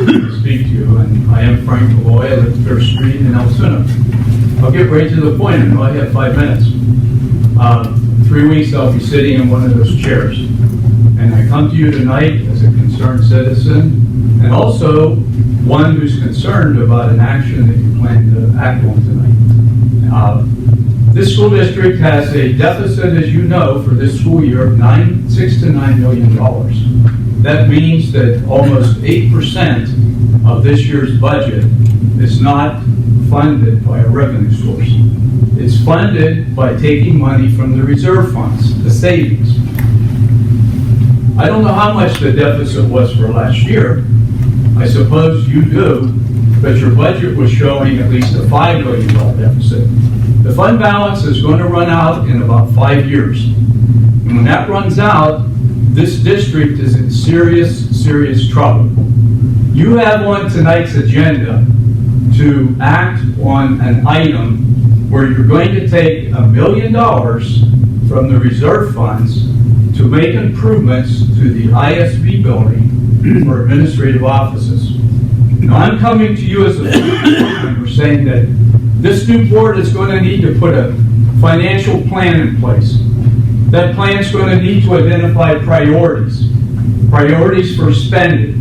to speak to you, and I am Frank Malloy. I live at First Street in Altoona. I'll get right to the point. I know I have 5 minutes. 3 weeks I'll be sitting in one of those chairs. And I come to you tonight as a concerned citizen, and also one who's concerned about an action that you plan to act on tonight. This school district has a deficit, as you know, for this school year of $6 to $9 million. That means that almost 8% of this year's budget is not funded by a revenue source. It's funded by taking money from the reserve funds, the savings. I don't know how much the deficit was for last year. I suppose you do, but your budget was showing at least a $5 million deficit. The fund balance is going to run out in about 5 years. And when that runs out, this district is in serious, serious trouble. You have on tonight's agenda to act on an item where you're going to take $1 million from the reserve funds to make improvements to the AASD building for administrative offices. Now, I'm coming to you as a member saying that this new board is going to need to put a financial plan in place. That plan is going to need to identify priorities for spending.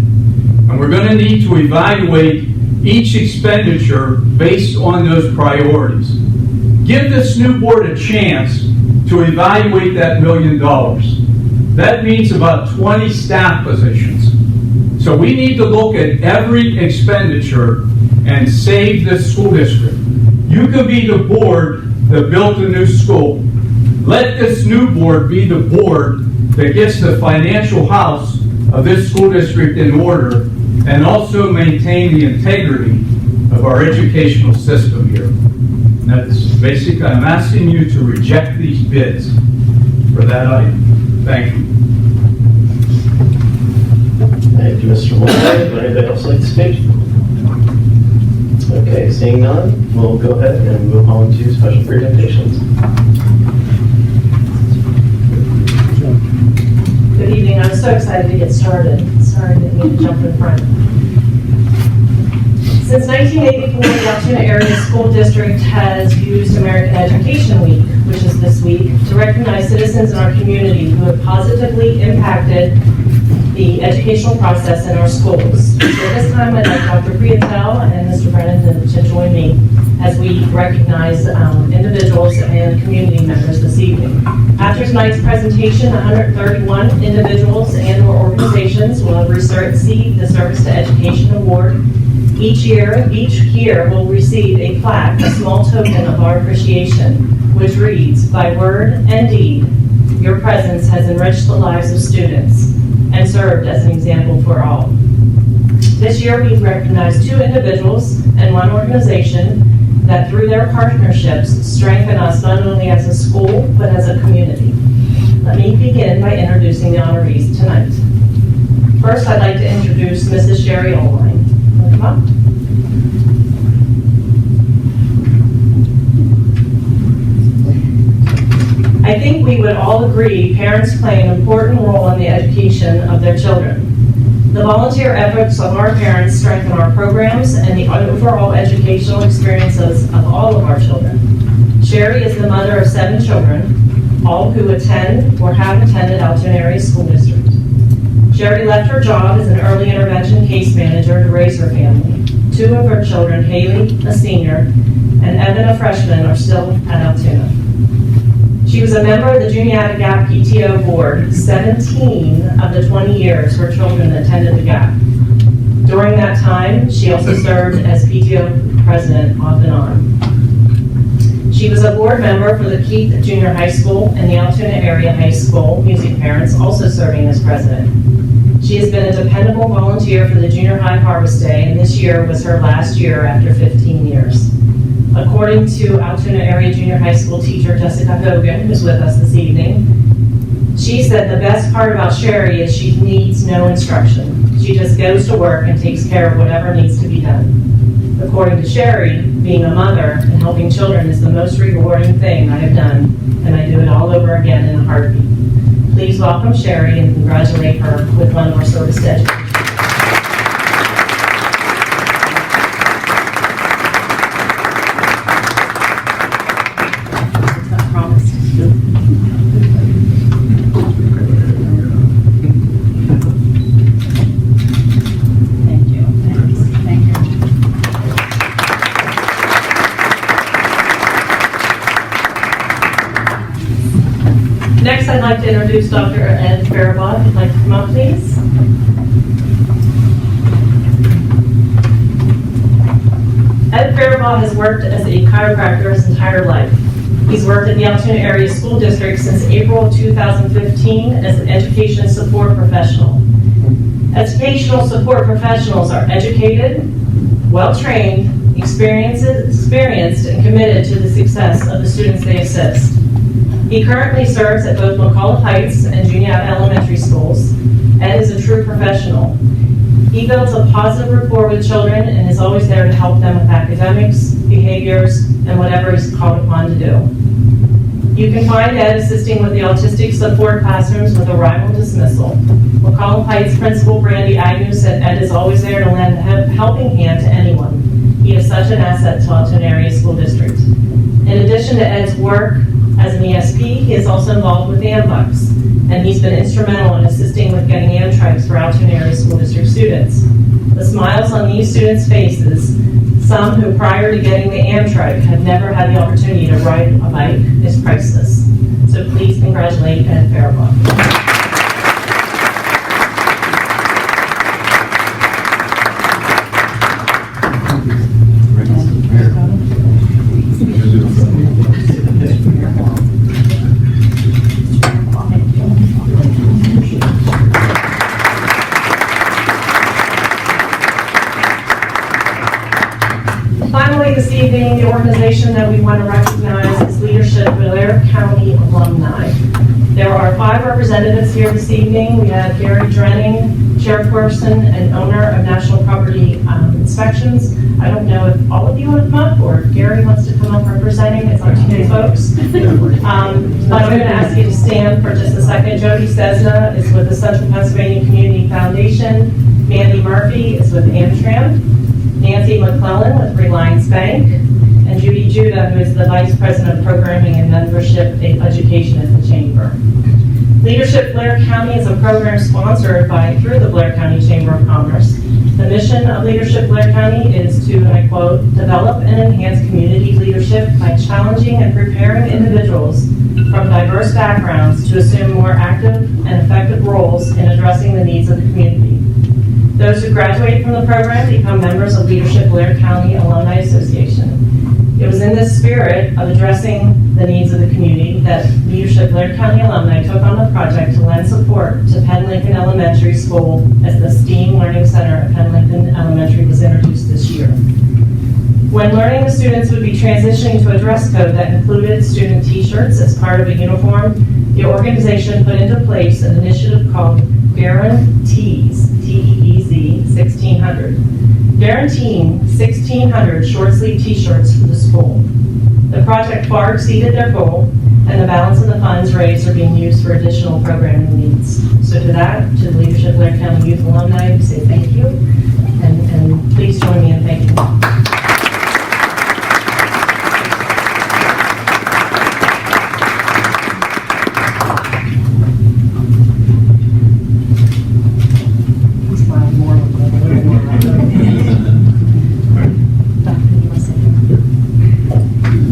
And we're going to need to evaluate each expenditure based on those priorities. Give this new board a chance to evaluate that $1 million. That means about 20 staff positions. So we need to look at every expenditure and save this school district. You could be the board that built a new school. Let this new board be the board that gets the financial house of this school district in order and also maintain the integrity of our educational system here. That's basic. I'm asking you to reject these bids for that item. Thank you. Thank you, Mr. Moore. Would anybody else like to speak? Okay, seeing none, we'll go ahead and move on to special presentations. Good evening. I'm so excited to get started. Sorry I didn't mean to jump in front. Since 1984, the Altoona Area School District has used American Education Week, which is this week, to recognize citizens in our community who have positively impacted the educational process in our schools. So this time I'd like Dr. Prietel and Mr. Brennan to join me as we recognize individuals and community members this evening. After tonight's presentation, 131 individuals and/or organizations will have received the Service to Education Award. Each year will receive a plaque, a small token of our appreciation, which reads, "By word and deed, your presence has enriched the lives of students and served as an example for all." This year, we've recognized 2 individuals and 1 organization that through their partnerships strengthen us not only as a school, but as a community. Let me begin by introducing the honorees tonight. First, I'd like to introduce Mrs. Sherry Oline. Come up. I think we would all agree parents play an important role in the education of their children. The volunteer efforts of our parents strengthen our programs and the overall educational experiences of all of our children. Sherry is the mother of 7 children, all who attend or have attended Altoona Area School District. Sherry left her job as an early intervention case manager to raise her family. 2 of her children, Haley, a senior, and Evan, a freshman, are still at Altoona. She was a member of the Juniata Gap PTO board 17 of the 20 years her children attended the Gap. During that time, she also served as PTO president off and on. She was a board member for the Keith Junior High School and the Altoona Area High School Music Parents, also serving as president. She has been a dependable volunteer for the Junior High Harvest Day, and this year was her last year after 15 years. According to Altoona Area Junior High School teacher Jessica Hogan, who's with us this evening, she said the best part about Sherry is she needs no instruction. She just goes to work and takes care of whatever needs to be done. According to Sherry, being a mother and helping children is the most rewarding thing I have done, and I do it all over again in a heartbeat. Please welcome Sherry and congratulate her with one more service to education. to introduce Dr. Ed Faribault. If you'd like to come up, please. Ed Faribault has worked as a chiropractor his entire life. He's worked at the Altoona Area School District since April 2015 as an education support professional. Educational support professionals are educated, well-trained, experienced, and committed to the success of the students they assist. He currently serves at both McAuliffe Heights and Junior Elementary Schools and is a true professional. He builds a positive rapport with children and is always there to help them with academics, behaviors, and whatever he's called upon to do. You can find Ed assisting with the autistic support classrooms with arrival dismissal. McAuliffe Heights Principal Brandy Agnew said Ed is always there to lend a helping hand to anyone. He is such an asset to Altoona Area School District. In addition to Ed's work as an ESP, he is also involved with the AMBUCs, and he's been instrumental in assisting with getting Amtrak's for Altoona Area School District students. The smiles on these students' faces, some who prior to getting the Amtrak had never had the opportunity to ride a bike, is priceless. So please congratulate Ed Faribault. Finally, this evening, the organization that we want to recognize is Leadership Blair County Alumni. There are 5 representatives here this evening. We have Gary Drenning, chairperson and owner of National Property Inspections. I don't know if all of you want to come up or Gary wants to come up representing. It's up to you folks. But I'm going to ask you to stand for just a second. Jody Stesna is with the Central Pennsylvania Community Foundation. Mandy Murphy is with Amtram. Nancy McClellan with Reliance Bank, and Judy Judah, who is the Vice President of Programming and Membership Education at the Chamber. Leadership Blair County is a program sponsored through the Blair County Chamber of Commerce. The mission of Leadership Blair County is to, and I quote, develop and enhance community leadership by challenging and preparing individuals from diverse backgrounds to assume more active and effective roles in addressing the needs of the community. Those who graduate from the program become members of Leadership Blair County Alumni Association. It was in this spirit of addressing the needs of the community that Leadership Blair County alumni took on the project to lend support to Penn Lincoln Elementary School as the STEAM Learning Center at Penn Lincoln Elementary was introduced this year. When learning the students would be transitioning to a dress code that included student t-shirts as part of a uniform, the organization put into place an initiative called Guarantees, T-E-E-Z, 1600. Guaranteeing 1,600 short-sleeve t-shirts for the school. The project far exceeded their goal, and the balance of the funds raised are being used for additional programming needs. So to that, to the Leadership Blair County Youth Alumni, we say thank you, and please join me in thanking them.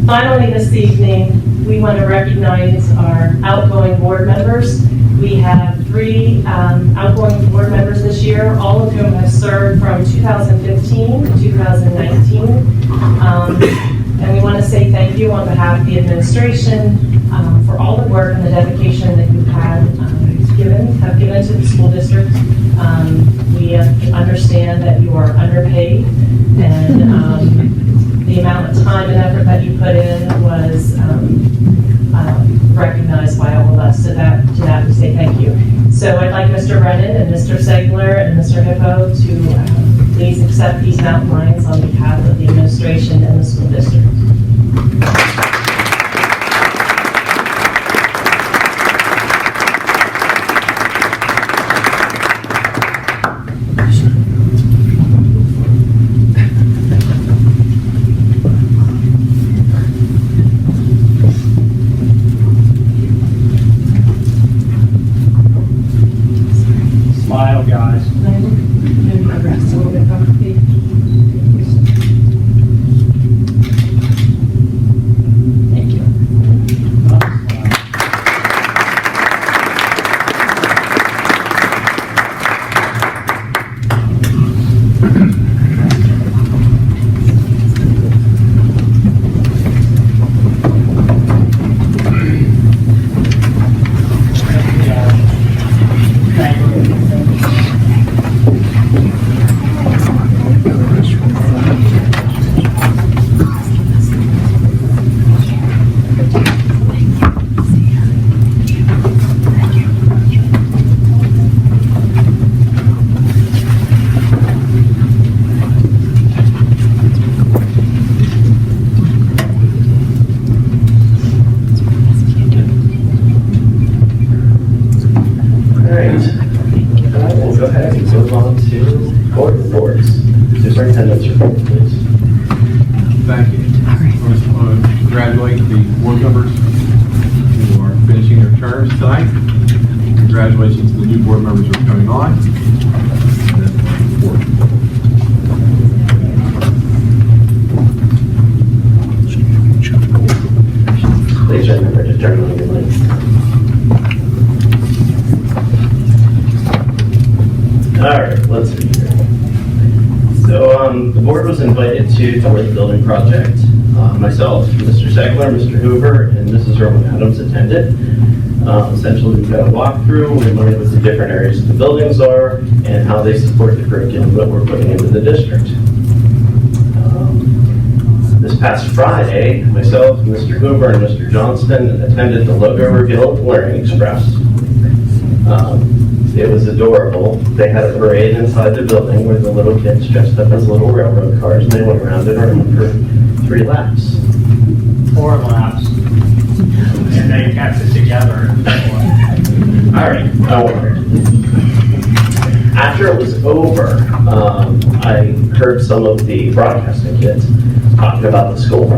Finally, this evening, we want to recognize our outgoing board members. We have 3 outgoing board members this year, all of whom have served from 2015 to 2019. And we want to say thank you on behalf of the administration for all the work and the dedication that you've have given to the school district. We understand that you are underpaid, and the amount of time and effort that you put in was recognized by all of us. So to that we say thank you. So I'd like Mr. Brennan and Mr. Segler and Mr. Hippo to please accept these mountain lions on behalf of the administration and the school district. Smile, guys. board reports. Superintendent's report, please. Thank you. I just want to congratulate the board members who are finishing their terms tonight. Congratulations to the new board members who are coming on. And then the board. Please remember to turn on your lights. All right, let's see here. So the board was invited to tour the building project. Myself, Mr. Segler, Mr. Hoover, and Mrs. Rowan Adams attended. Essentially, we've got a walkthrough. We learned what the different areas of the buildings are and how they support the curriculum that we're putting into the district. This past Friday, myself, Mr. Hoover, and Mr. Johnston attended the logo reveal at the Learning Express. It was adorable. They had a parade inside the building where the little kids dressed up as little railroad cars, and they went around it for 3 laps. 4 laps. And they kept it together. All right, I wondered. After it was over, I heard some of the broadcasting kids talking about the school.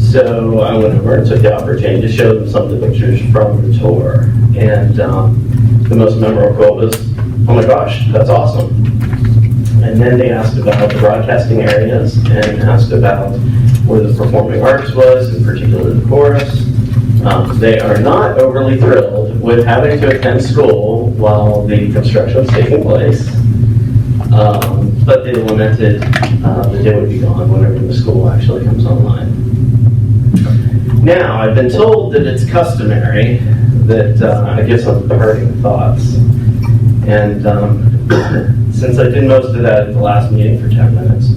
So I went over and took the opportunity to show them some of the pictures from the tour. And the most memorable quote was, "Oh my gosh, that's awesome." And then they asked about the broadcasting areas and asked about where the performing arts was, in particular the chorus. They are not overly thrilled with having to attend school while the construction was taking place. But they lamented that they would be gone whenever the school actually comes online. Now, I've been told that it's customary that I give some parting thoughts. And since I did most of that at the last meeting for 10 minutes,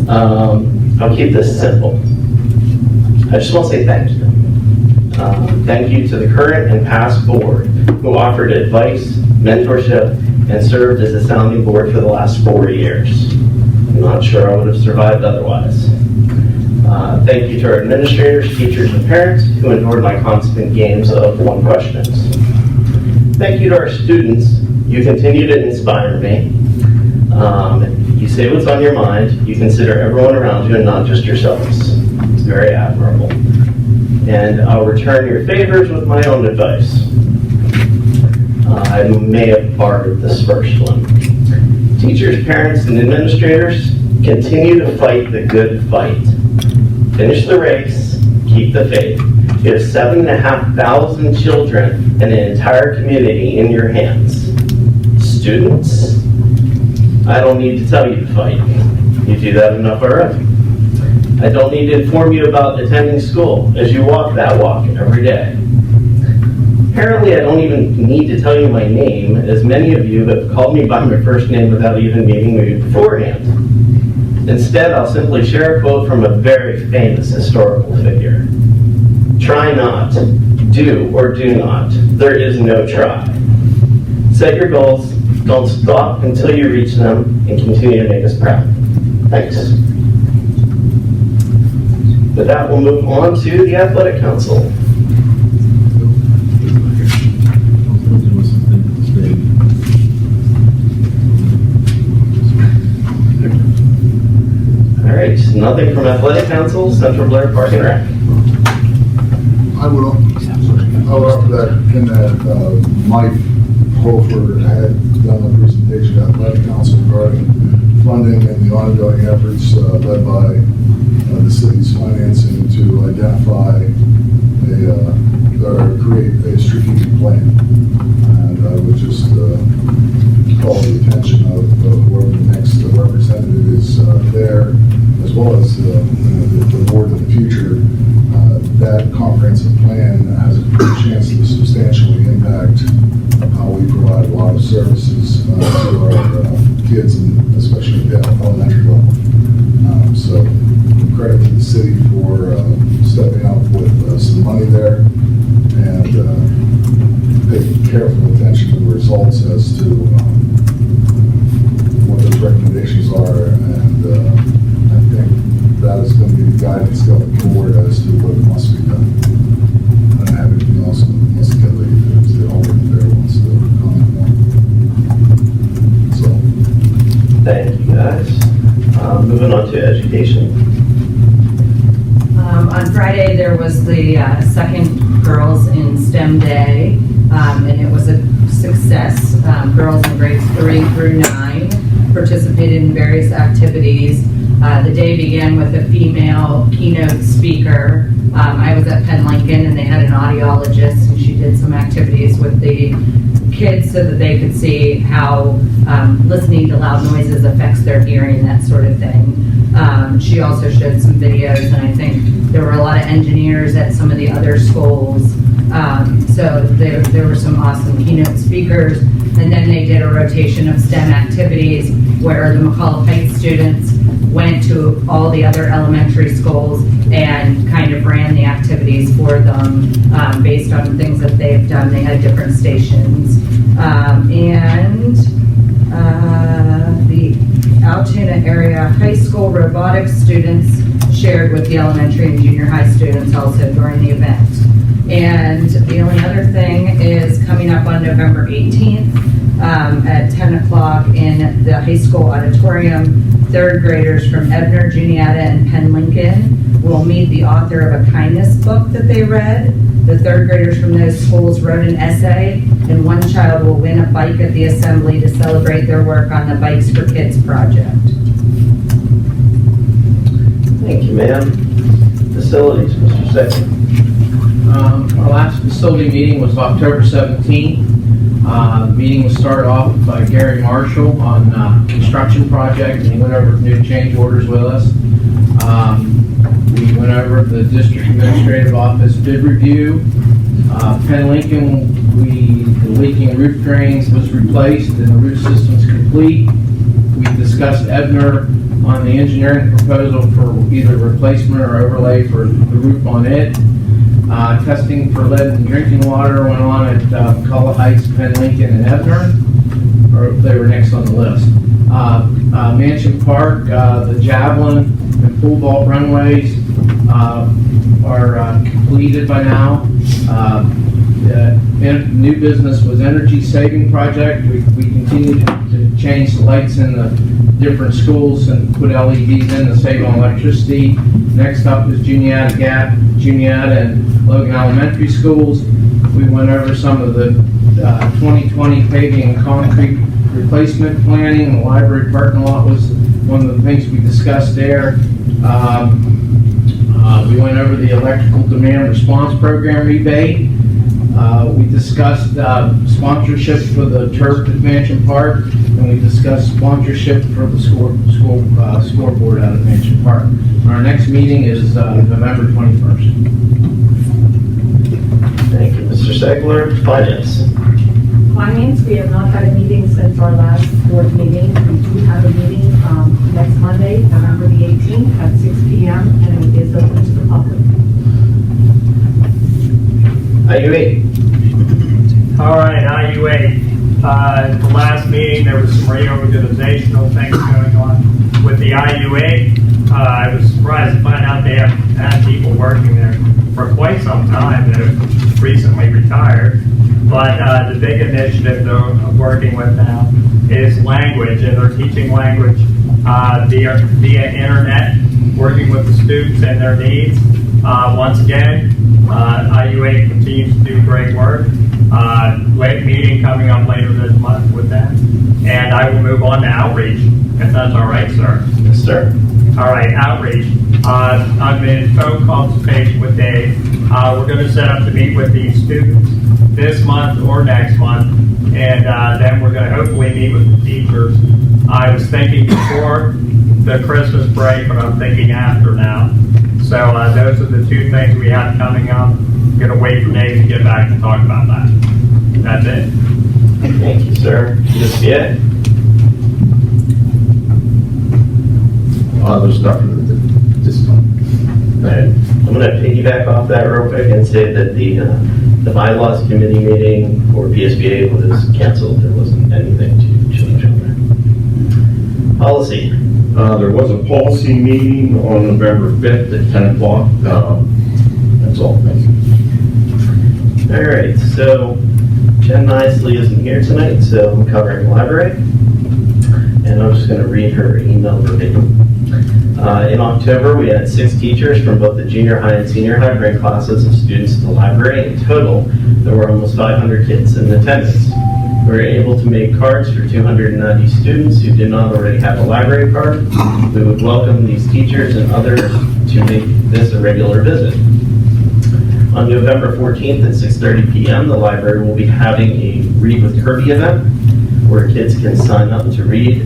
I'll keep this simple. I just want to say thank you. Thank you to the current and past board who offered advice, mentorship, and served as a sounding board for the last 4 years. I'm not sure I would have survived otherwise. Thank you to our administrators, teachers, and parents who endured my constant games of one questions. Thank you to our students. You continue to inspire me. You say what's on your mind. You consider everyone around you and not just yourselves. It's very admirable. And I'll return your favors with my own advice. I may have borrowed this first one. Teachers, parents, and administrators, continue to fight the good fight. Finish the race, keep the faith. You have 7,500 children and an entire community in your hands. Students, I don't need to tell you to fight. You do that enough already. I don't need to inform you about attending school as you walk that walk every day. Apparently, I don't even need to tell you my name, as many of you have called me by my first name without even meeting me beforehand. Instead, I'll simply share a quote from a very famous historical figure. Try not, do or do not. There is no try. Set your goals, don't stop until you reach them, and continue to make us proud. Thanks. With that, we'll move on to the Athletic Council. All right, nothing from Athletic Council, Central Blair Park and Rec. I would offer that in that Mike Holford had done a presentation at Athletic Council regarding funding and the ongoing efforts led by the city's financing to identify or create a strategic plan. And I would just call the attention of whoever the next representative is there, as well as the board in the future. That comprehensive plan has a chance to substantially impact how we provide a lot of services to our kids, and especially at the elementary level. So credit to the city for stepping up with some money there and paying careful attention to the results as to what those recommendations are. And I think that is going to be the guidance going forward as to what must be done. I don't have anything else unless Kelly, if the alderman there wants to comment more. So. Thank you, guys. Moving on to education. On Friday, there was the second Girls in STEM Day, and it was a success. Girls in grades 3 through 9 participated in various activities. The day began with a female keynote speaker. I was at Penn Lincoln, and they had an audiologist, and she did some activities with the kids so that they could see how listening to loud noises affects their hearing, that sort of thing. She also showed some videos, and I think there were a lot of engineers at some of the other schools. So there were some awesome keynote speakers. And then they did a rotation of STEM activities where the McCall Heights students went to all the other elementary schools and kind of ran the activities for them based on things that they've done. They had different stations. The Altoona area high school robotics students shared with the elementary and junior high students also during the event. And the only other thing is coming up on November 18th at 10 o'clock in the high school auditorium, third graders from Ebner, Juniata, and Penn Lincoln will meet the author of a kindness book that they read. The third graders from those schools wrote an essay, and one child will win a bike at the assembly to celebrate their work on the Bikes for Kids project. Thank you, ma'am. Facilities, Mr. Secretary. Our last facility meeting was October 17th. The meeting was started off by Gary Marshall on construction project, and he went over new change orders with us. We went over the district administrative office bid review. Penn Lincoln, the leaking roof drains was replaced and the roof system's complete. We discussed Ebner on the engineering proposal for either replacement or overlay for the roof on it. Testing for lead in drinking water went on at McCullough Heights, Penn Lincoln, and Ebner, or they were next on the list. Mansion Park, the Javelin and pool vault runways are completed by now. New business was energy saving project. We continue to change the lights in the different schools and put LEDs in to save on electricity. Next up is Juniata Gap, Juniata and Logan Elementary Schools. We went over some of the 2020 paving and concrete replacement planning. The library parking lot was one of the things we discussed there. We went over the electrical demand response program rebate. We discussed sponsorship for the turf at Mansion Park, and we discussed sponsorship for the scoreboard out at Mansion Park. Our next meeting is November 21st. Thank you, Mr. Segler. Finance. Finance, we have not had a meeting since our last board meeting. We do have a meeting next Monday, November the 18th at 6 p.m. and it is open to the public. IU8. All right, IU8. The last meeting, there was some reorganizational things going on with the IU8. I was surprised to find out they have had people working there for quite some time that have recently retired. But the big initiative they're working with now is language, and they're teaching language via internet, working with the students and their needs. Once again, IU8 continues to do great work. Late meeting coming up later this month with them. And I will move on to outreach, if that's all right, sir. Yes, sir. All right, outreach. I'm in phone consultation with Dave. We're going to set up to meet with these students this month or next month, and then we're going to hopefully meet with the teachers. I was thinking before the Christmas break, but I'm thinking after now. So those are the two things we have coming up. I'm going to wait for Dave to get back and talk about that. That's it. Thank you, sir. Just yet. There's nothing at this time. I'm going to piggyback off that real quick and say that the bylaws committee meeting for PSBA was canceled. There wasn't anything to change on that. Policy. There was a policy meeting on November 5th at 10 o'clock. That's all. Thank you. All right, so Jen Nicely isn't here tonight, so I'm covering library. And and I'm just going to read her email verbatim. In October, we had 6 teachers from both the junior high and senior high bring classes of students to the library. In total, there were almost 500 kids in attendance. We were able to make cards for 290 students who did not already have a library card. We would welcome these teachers and others to make this a regular visit. On November 14th at 6:30 p.m., the library will be having a Read with Kirby event where kids can sign up to read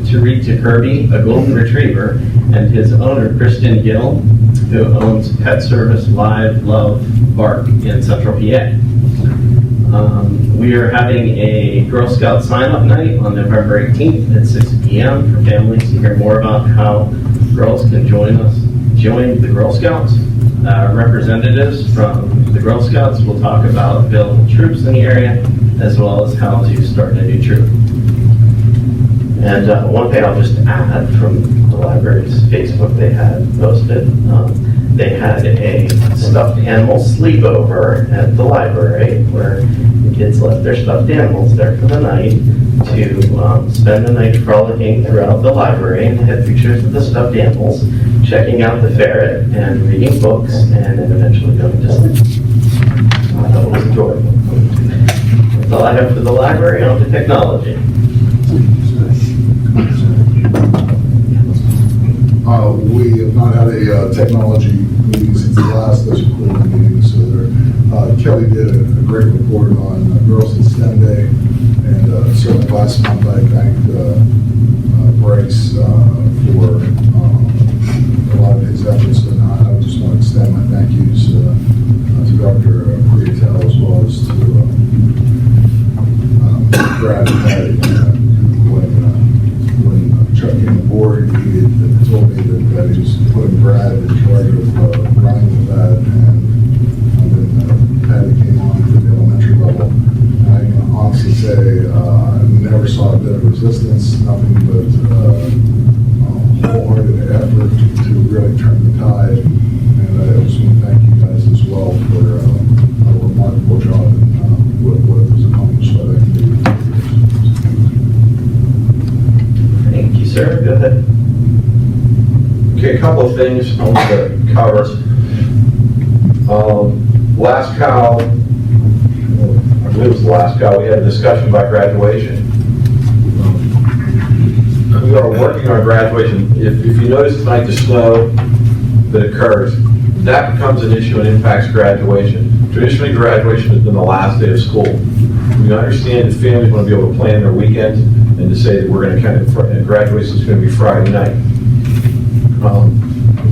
to Kirby, a golden retriever, and his owner, Kristen Gill, who owns Pet Service Live Love Bark in Central PA. We are having a Girl Scout sign-up night on November 18th at 6 p.m. for families to hear more about how girls can join the Girl Scouts. Representatives from the Girl Scouts will talk about available troops in the area, as well as how to start a new troop. And one thing I'll just add from the library's Facebook, they had posted, they had a stuffed animal sleepover at the library where the kids left their stuffed animals there for the night to spend the night frolicking throughout the library, and they had pictures of the stuffed animals, checking out the ferret and reading books, and then eventually going to sleep. That was enjoyable. That's all I have for the library. On to technology. We have not had a technology meeting since the last legislative meeting, so Kelly did a great report on Girls in STEM Day, and certainly last month I thanked Bryce for a lot of his efforts, and I just want to extend my thank yous to Dr. Prietel as well as to Brad and Patty. When Chuck came aboard, he had told me that he was putting Brad in charge of running with that, and then Patty came on to the elementary level. And I can honestly say I never saw a bit of resistance, nothing but wholehearted effort to really turn the tide. And I just want to thank you guys as well for a remarkable job and what was accomplished by that committee. Thank you, sir. Go ahead. Okay, a couple of things I want to cover. Last cow, I believe it was the last cow, we had a discussion about graduation. We are working on graduation. If you notice tonight the snow that occurs, that becomes an issue and impacts graduation. Traditionally, graduation has been the last day of school. We understand that families want to be able to plan their weekends and to say that we're going to graduation is going to be Friday night.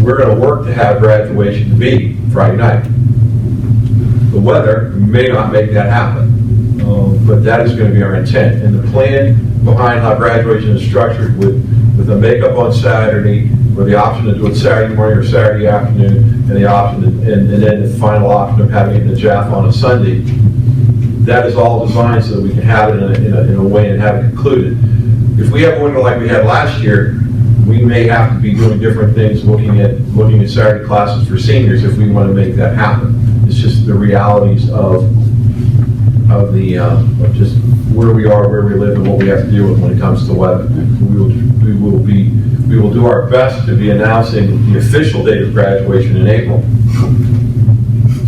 We're going to work to have graduation to be Friday night. The weather may not make that happen, but that is going to be our intent. And the plan behind how graduation is structured with a makeup on Saturday, with the option to do it Saturday morning or Saturday afternoon, and the option and then the final option of having it in the JAF on a Sunday. That is all designed so that we can have it in a way and have it concluded. If we have a winter like we had last year, we may have to be doing different things, looking at Saturday classes for seniors if we want to make that happen. It's just the realities of just where we are, where we live, and what we have to deal with when it comes to weather. We will do our best to be announcing the official date of graduation in April,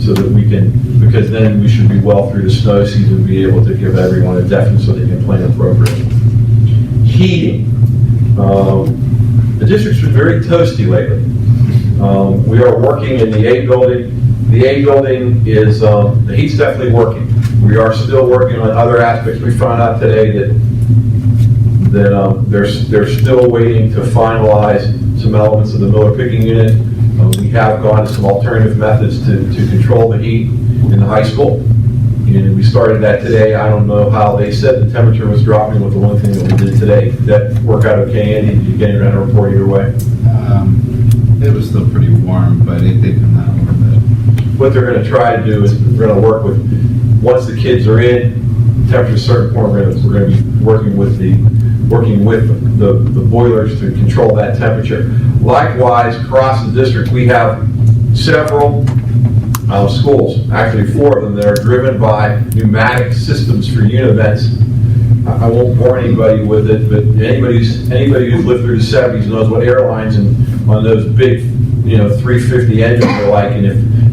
so that we can, because then we should be well through the snow season and be able to give everyone a definite so they can plan appropriately. Heating. The district's been very toasty lately. We are working in the A building. The A building is, the heat's definitely working. We are still working on other aspects. We found out today that they're still waiting to finalize some elements of the Miller picking unit. We have gone to some alternative methods to control the heat in the high school. And we started that today. I don't know how they said the temperature was dropping with the one thing that we did today. Did that work out okay, Andy? Did you get any report either way? It was still pretty warm, but it did come down a little bit. What they're going to try to do is we're going to work with, once the kids are in, temperature is a certain point, we're going to be working with the boilers to control that temperature. Likewise, across the district, we have several schools, actually 4 of them, that are driven by pneumatic systems for univents I won't bore anybody with it, but anybody who's lived through the 70s knows what airlines and on those big, 350 engines are like. And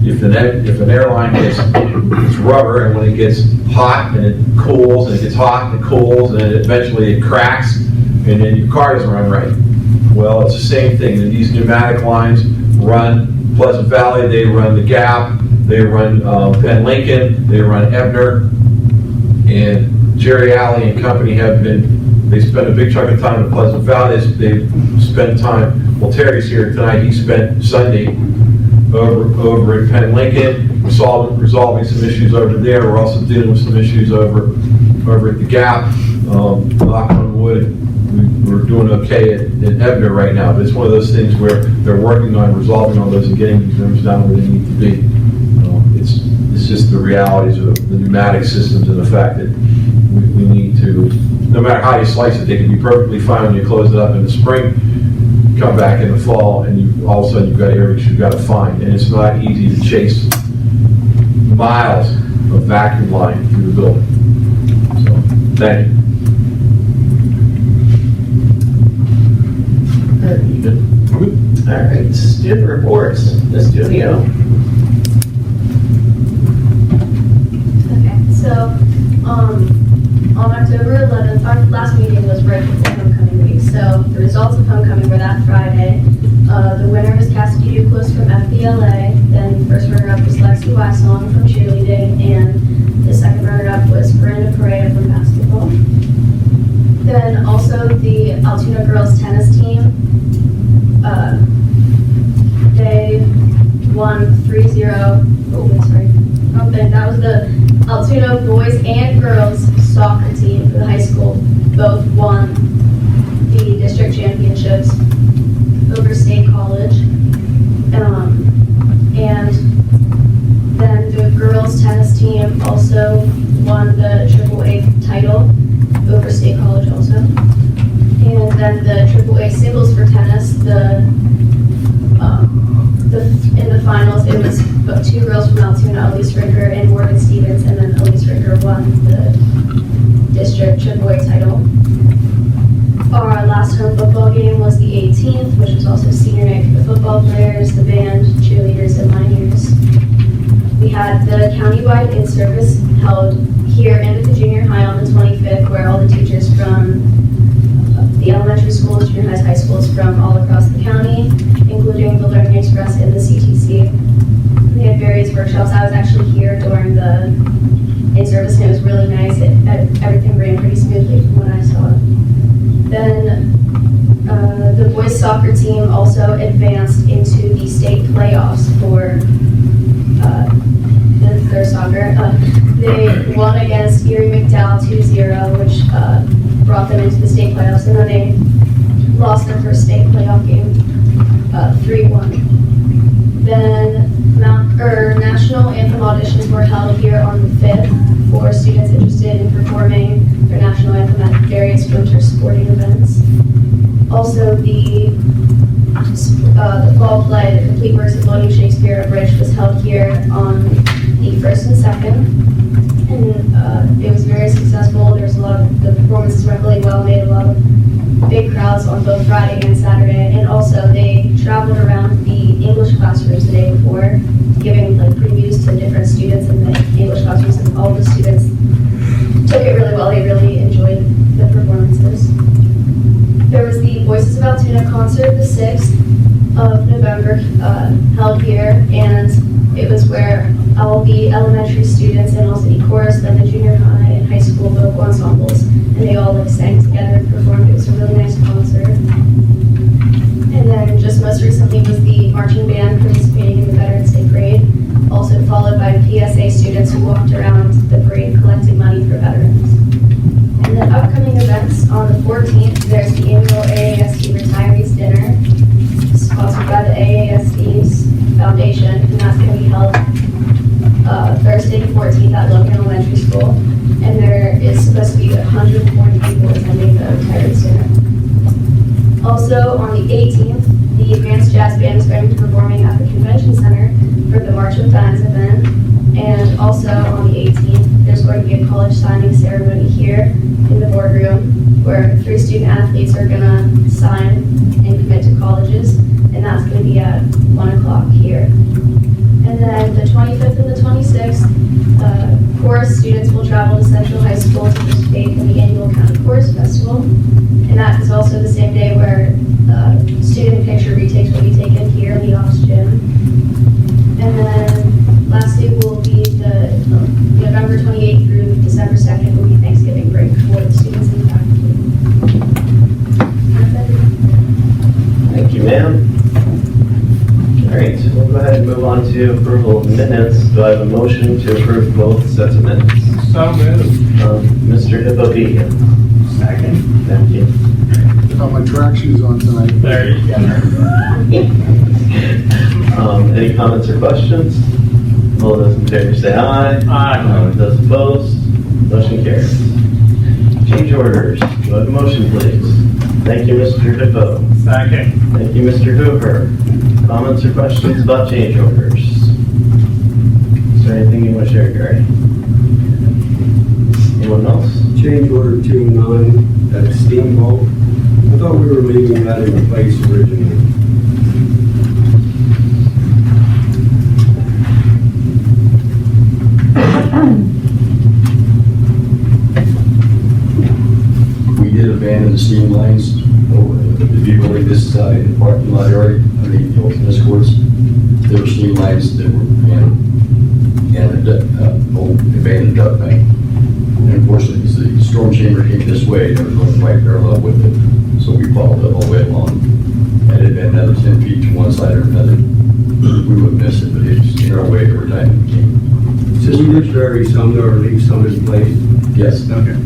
if an airline gets it's rubber, and when it gets hot and it cools, and it gets hot and it cools, and then eventually it cracks, and then your car doesn't run right. Well, it's the same thing. These pneumatic lines run Pleasant Valley, they run the Gap, they run Penn Lincoln, they run Ebner, and Jerry Alley and company they spend a big chunk of time in Pleasant Valley. They spend time, well, Terry's here tonight, he spent Sunday over at Penn Lincoln, resolving some issues over there. We're also dealing with some issues over at the Gap. Knock on wood, we're doing okay at Ebner right now, but it's one of those things where they're working on resolving all those and getting these rooms down where they need to be. It's just the realities of the pneumatic systems and the fact that we need to, no matter how you slice it, they can be perfectly fine when you close it up in the spring, come back in the fall, and all of a sudden you've got areas you've got to find. And it's not easy to chase miles of vacuum line through the building. So, thank you. All right, student reports. Ms. Junio. Okay, so on October 11th, our last meeting was right before homecoming week. So the results of homecoming were that Friday. The winner was Cassidy Duclos from FBLA. Then first runner-up was Lexi Wysong from cheerleading, and the second runner-up was Miranda Correa from basketball. Then also the Altoona girls tennis team. They won 3-0. That was the Altoona boys and girls soccer team for the high school. Both won the district championships over State College. And then the girls tennis team also won the AAA title over State College also. And then the AAA singles for tennis, in the finals, it was two girls from Altoona, Elise Ricker and Morgan Stevens, and then Elise Ricker won the district AAA title. Our last home football game was the 18th, which was also senior night for the football players, the band, cheerleaders, and minors. We had the countywide in-service held here and at the junior high on the 25th, where all the teachers from the elementary schools, junior highs, high schools from all across the county, including the Learning Express and the CTC. They had various workshops. I was actually here during the in-service, and it was really nice. Everything ran pretty smoothly from what I saw. Then the boys soccer team also advanced into the state playoffs for their soccer. They won against Erie McDowell 2-0, which brought them into the state playoffs, and then they lost their first state playoff game 3-1. Then national anthem auditions were held here on the 5th for students interested in performing their national anthem at various winter sporting events. Also, the fall play, The Complete Works of William Shakespeare at Bridge, was held here on the 1st and 2nd. And it was very successful. There's a lot of, the performances went really well, made a lot of big crowds on both Friday and Saturday. And also they traveled around the English classrooms the day before, giving like previews to different students in the English classrooms, and all the students took it really well. They really enjoyed the performances. There was the Voices of Altoona concert the 6th of November held here, and it was where all the elementary students and also the chorus and the junior high and high school vocal ensembles, and they all like sang together and performed. It was a really nice concert. And then just most recently was the marching band participating in the Veterans Day Parade, also followed by PSA students who walked around the parade collecting money for veterans. And then upcoming events on the 14th, there's the annual AASD Retirees Dinner, sponsored by the AASD's Foundation, and that's going to be held Thursday the 14th at Logan Elementary School. And there is supposed to be 140 people attending the Retirees Dinner. Also on the 18th, the Advanced Jazz Band is going to be performing at the Convention Center for the March of Dimes event. And also on the 18th, there's going to be a college signing ceremony here in the boardroom where 3 student athletes are going to sign and commit to colleges, and that's going to be at 1 o'clock here. And then the 25th and the 26th, chorus students will travel to Central High School to participate in the annual County Chorus Festival. And that is also the same day where student picture retakes will be taken here in the Office Gym. And then lastly will be the November 28th through December 2nd will be Thanksgiving break for the students and faculty. Thank you, ma'am. All right, we'll go ahead and move on to approval of minutes. Do I have a motion to approve both sets of minutes? So moved. Mr. Hippobean. Second. Thank you. Got my track shoes on tonight. There you go. Any comments or questions? All those in favor say aye. Aye. Those opposed, motion carries. Change orders. Do I have a motion, please? Thank you, Mr. Hippo. Second. Thank you, Mr. Hoover. Comments or questions about change orders? Is there anything you want to share, Gary? Anyone else? Change order 209 at Steamboat. I thought we were leaving that in place originally. We did abandon the steam lines over if you believe this side in the parking lot area, underneath the old tennis courts. There were steam lines that were and old abandoned duct bank. And unfortunately, as the storm chamber came this way, there was one right parallel with it. So we followed it all the way along. And it had been another 10 feet to one side or another. We would miss it, but it's in our way every time it came. So we did vary some or leave some in place? Yes. Okay.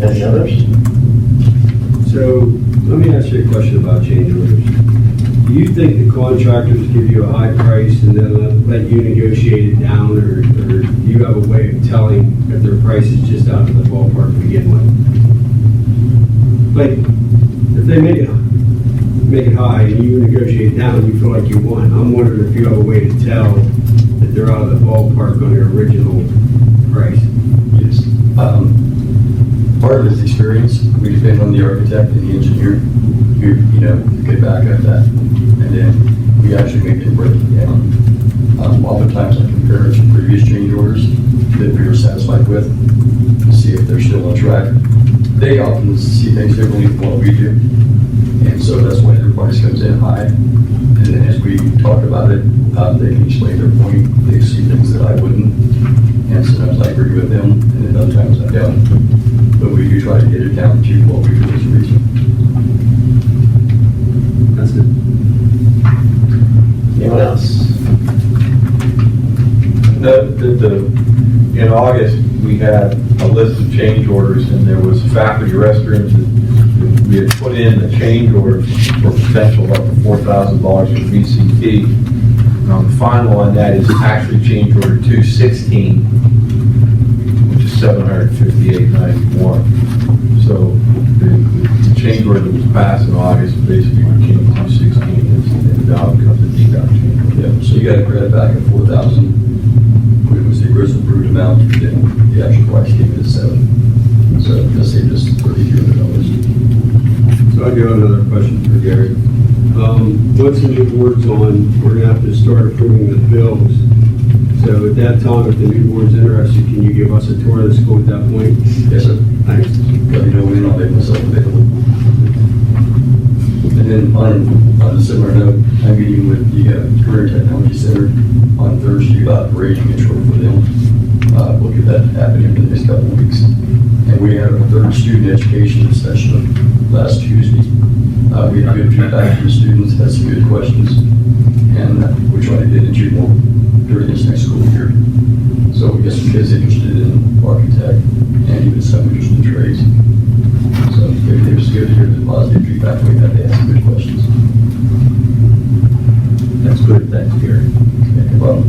Any others? So let me ask you a question about change orders. Do you think the contractors give you a high price and then let you negotiate it down, or do you have a way of telling if their price is just out of the ballpark to begin with? Like, if they make it high and you negotiate down, you feel like you won. I'm wondering if you have a way to tell that they're out of the ballpark on their original price. Yes. Part of his experience, we depend on the architect and the engineer, who could back up that. And then we actually make it break it down. Oftentimes I compare it to previous change orders that we were satisfied with to see if they're still on track. They often see things differently from what we do. And so that's why their price comes in high. And then as we talk about it, they can explain their point. They see things that I wouldn't. And sometimes I agree with them, and then other times I don't. But we do try to get it down to what we feel is reasonable. That's it. Anyone else? Note that in August, we had a list of change orders, and there was faculty restrooms that we had put in the change order for potential up to $4,000 for VCT. The final on that is actually change order 216, which is $758.91. So the change order that was passed in August basically became 216, and now it becomes a DDOT change order. Yeah, so you got to credit back at 4,000. It was the original approved amount, and then the actual price came in at 7. So that saved us $3,300. So I do have another question for Gary. Once the new board's on, we're gonna have to start approving the bills. So at that time, if the new board's interested, can you give us a tour of the school at that point? Yes, sir. Thanks. Let me know when I'll make myself available. And then on a similar note, I'm meeting with the Career Technology Center on Thursday about raising intro for them. We'll get that happening in the next couple of weeks. And we had our third student education session last Tuesday. We had good feedback from the students, had some good questions, and we're trying to get into more during this next school year. So we get some kids interested in architect and even some interested in trades. So it was good to hear the positive feedback we had. They had some good questions. That's good. Thanks, Gary. No problem.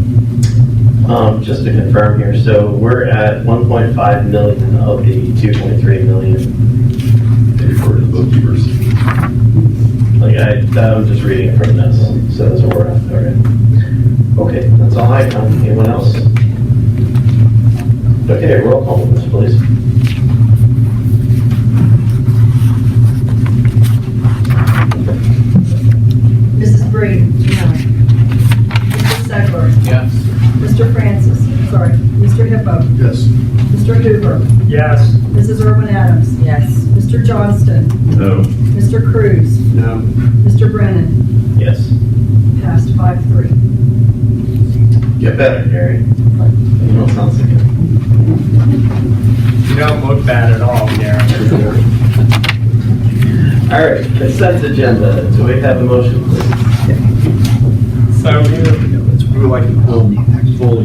Just to confirm here, so we're at 1.5 million of the 2.3 million. They refer to the bookkeepers. Like I'm just reading it from this, so that's where we're at. All right. Okay, that's all I have. Anyone else? Okay, roll call, please. Mrs. Brady? No. Mr. Segler? Yes. Mr. Francis? Sorry. Mr. Hippo? Yes. Mr. Hoover? Yes. Mrs. Urban Adams? Yes. Mr. Johnston? No. Mr. Cruz? No. Mr. Brennan? Yes. Passed 5-3. Get better, Gary. You don't sound so good. You don't look bad at all, Gary. All right, consent agenda. Do we have a motion, please? So moved. We would like to pull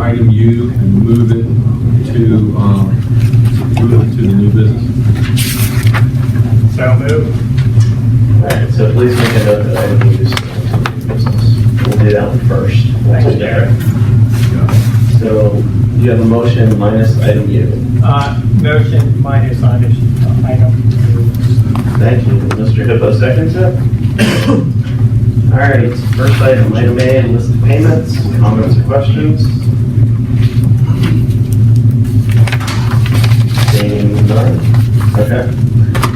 item U and move it to the new business. So moved. All right, so please make a note that item U is business. We'll do that one first. Thanks, Gary. So you have a motion minus item U. Motion minus item. Thank you. Mr. Hippo seconds it. All right, first item, item A, list of payments, comments or questions? Seeing none. Okay.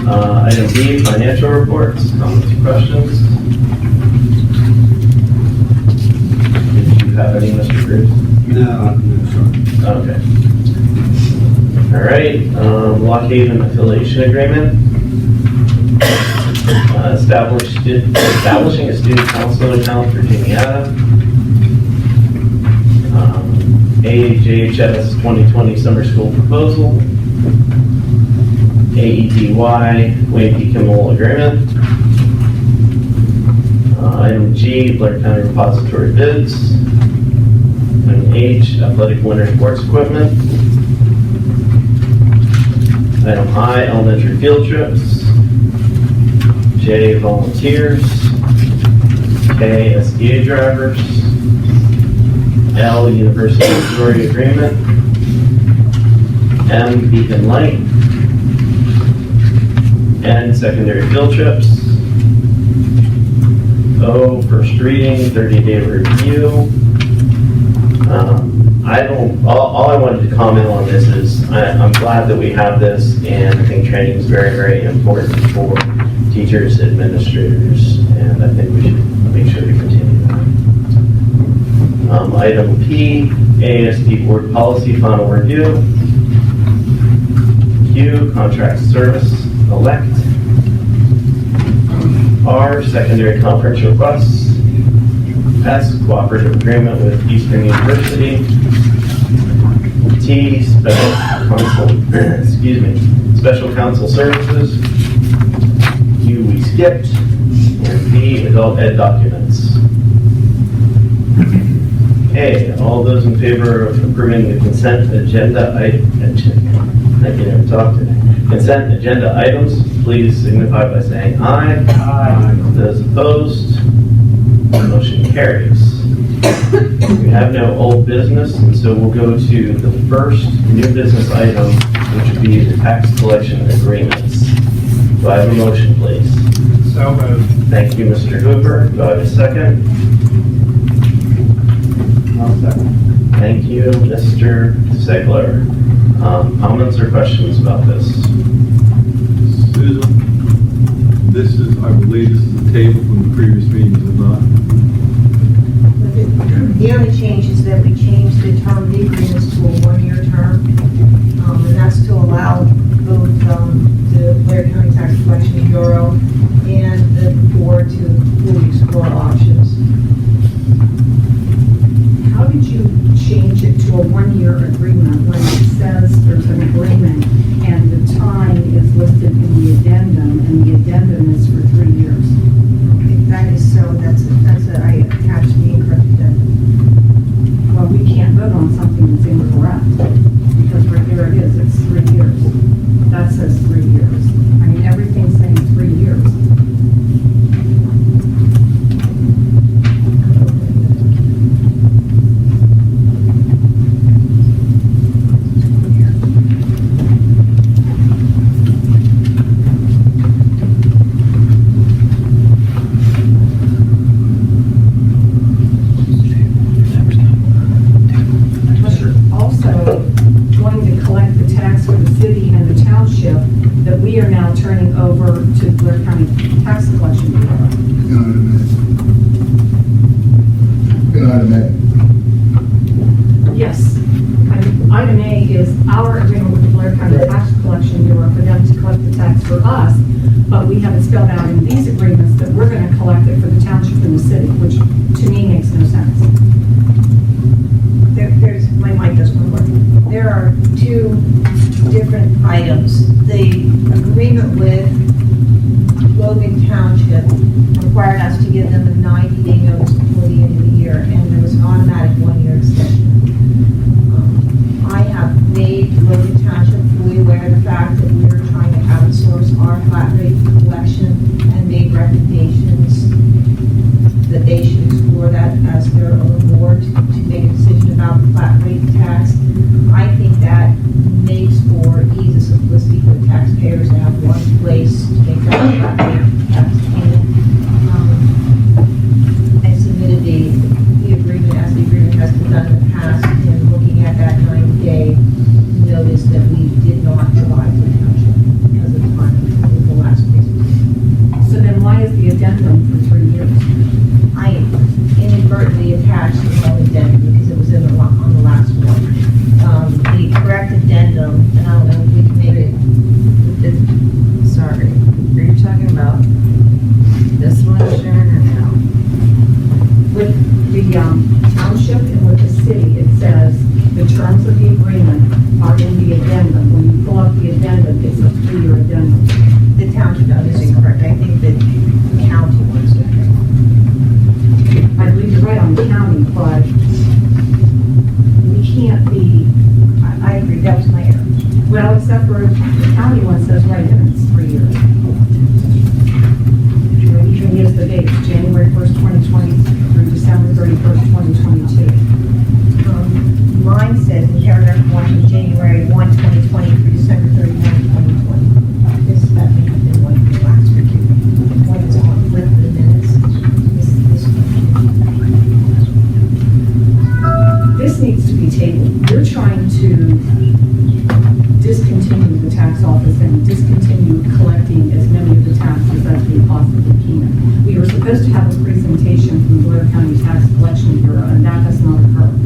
Item B, financial reports, comments or questions? Did you have any, Mr. Cruz? No, sorry. Okay. All right, Lockhaven affiliation agreement. Establishing a student council account for Jamiata. AJHS 2020 summer school proposal. AEDY Wayne P. Kimmel agreement. Item G, Blair County repository bids. Item H, athletic winter sports equipment. Item I, elementary field trips. J, volunteers. K, SDA drivers. L, university authority agreement. M, Beacon Light. N, secondary field trips. O, first reading, 30-day review. All I wanted to comment on this is I'm glad that we have this, and I think training is very, very important for teachers, administrators, and I think we should make sure to continue that. Item P, AASD board policy final review. Q, contract service, elect. R, secondary conference requests. S, cooperative agreement with Eastern University. T, special counsel, special counsel services. U, we skipped. And V, adult ed documents. Okay, all those in favor of approving the consent agenda, I can never talk today. Consent agenda items, please signify by saying aye. Aye. Those opposed, motion carries. We have no old business, and so we'll go to the first new business item, which would be the tax collection agreements. Do I have a motion, please? So moved. Thank you, Mr. Hooper. Do I have a second? I'll second. Thank you, Mr. Segler. Comments or questions about this? Susan, this is, I believe this is the table from the previous meeting, is it not? The only change is that we changed the term of the agreements to a one-year term, and that's to allow both the Blair County Tax Collection Bureau and the board to fully explore options. How did you change it to a one-year agreement when it says there's an agreement and the time is listed in the addendum, and the addendum is for 3 years? Okay, that is so, I attached the incorrect addendum. Well, we can't vote on something that's incorrect, because right there it is, it's 3 years. we are now turning over to Blair County Tax Collection Bureau. In item A. Yes. Item A is our agreement with the Blair County Tax Collection Bureau for them to collect the tax for us, but we have it spelled out in these agreements that we're going to collect it for the township and the city, which to me makes no sense. There's, my mic doesn't work. There are two different items. The agreement with Logan Township required us to give them a 90-day notice before the end of the year, and there was an automatic one-year extension. I have made Logan Township fully aware of the fact that we are trying to outsource our flat rate collection and made recommendations that they should explore that as their own board to make a decision about the flat rate tax. I think that makes for ease of simplicity for the taxpayers to have one place to make that flat rate tax payment. I submitted the agreement as the agreement has been done in the past, and looking at that 90-day notice that we did not provide to the township because of the time of the last presentation. So then why is the addendum for 3 years? I inadvertently attached the wrong addendum because it was in on the last one. The correct addendum, and I don't know if we can make it. Sorry, are you talking about this one, Sharon, or now? With the township and with the city, it says the terms of the agreement are in the addendum. When you pull up the addendum, it's a 3-year addendum. The township is incorrect. I think the county was okay. I believe you're right on the county, but we can't be, I agree, that was my error. well, except for the county one says right there, it's 3 years. It even gives the dates, January 1st, 2020 through December 31st, 2022. Mine says in paragraph 1, from January 1, 2020 through December 31, 2020. This, that may have been one of the last review. One that's on with the minutes. This needs to be tabled. You're trying to discontinue the tax office and discontinue collecting as many of the taxes as we possibly can. We were supposed to have a presentation from the Blair County Tax Collection Bureau, and that has not occurred.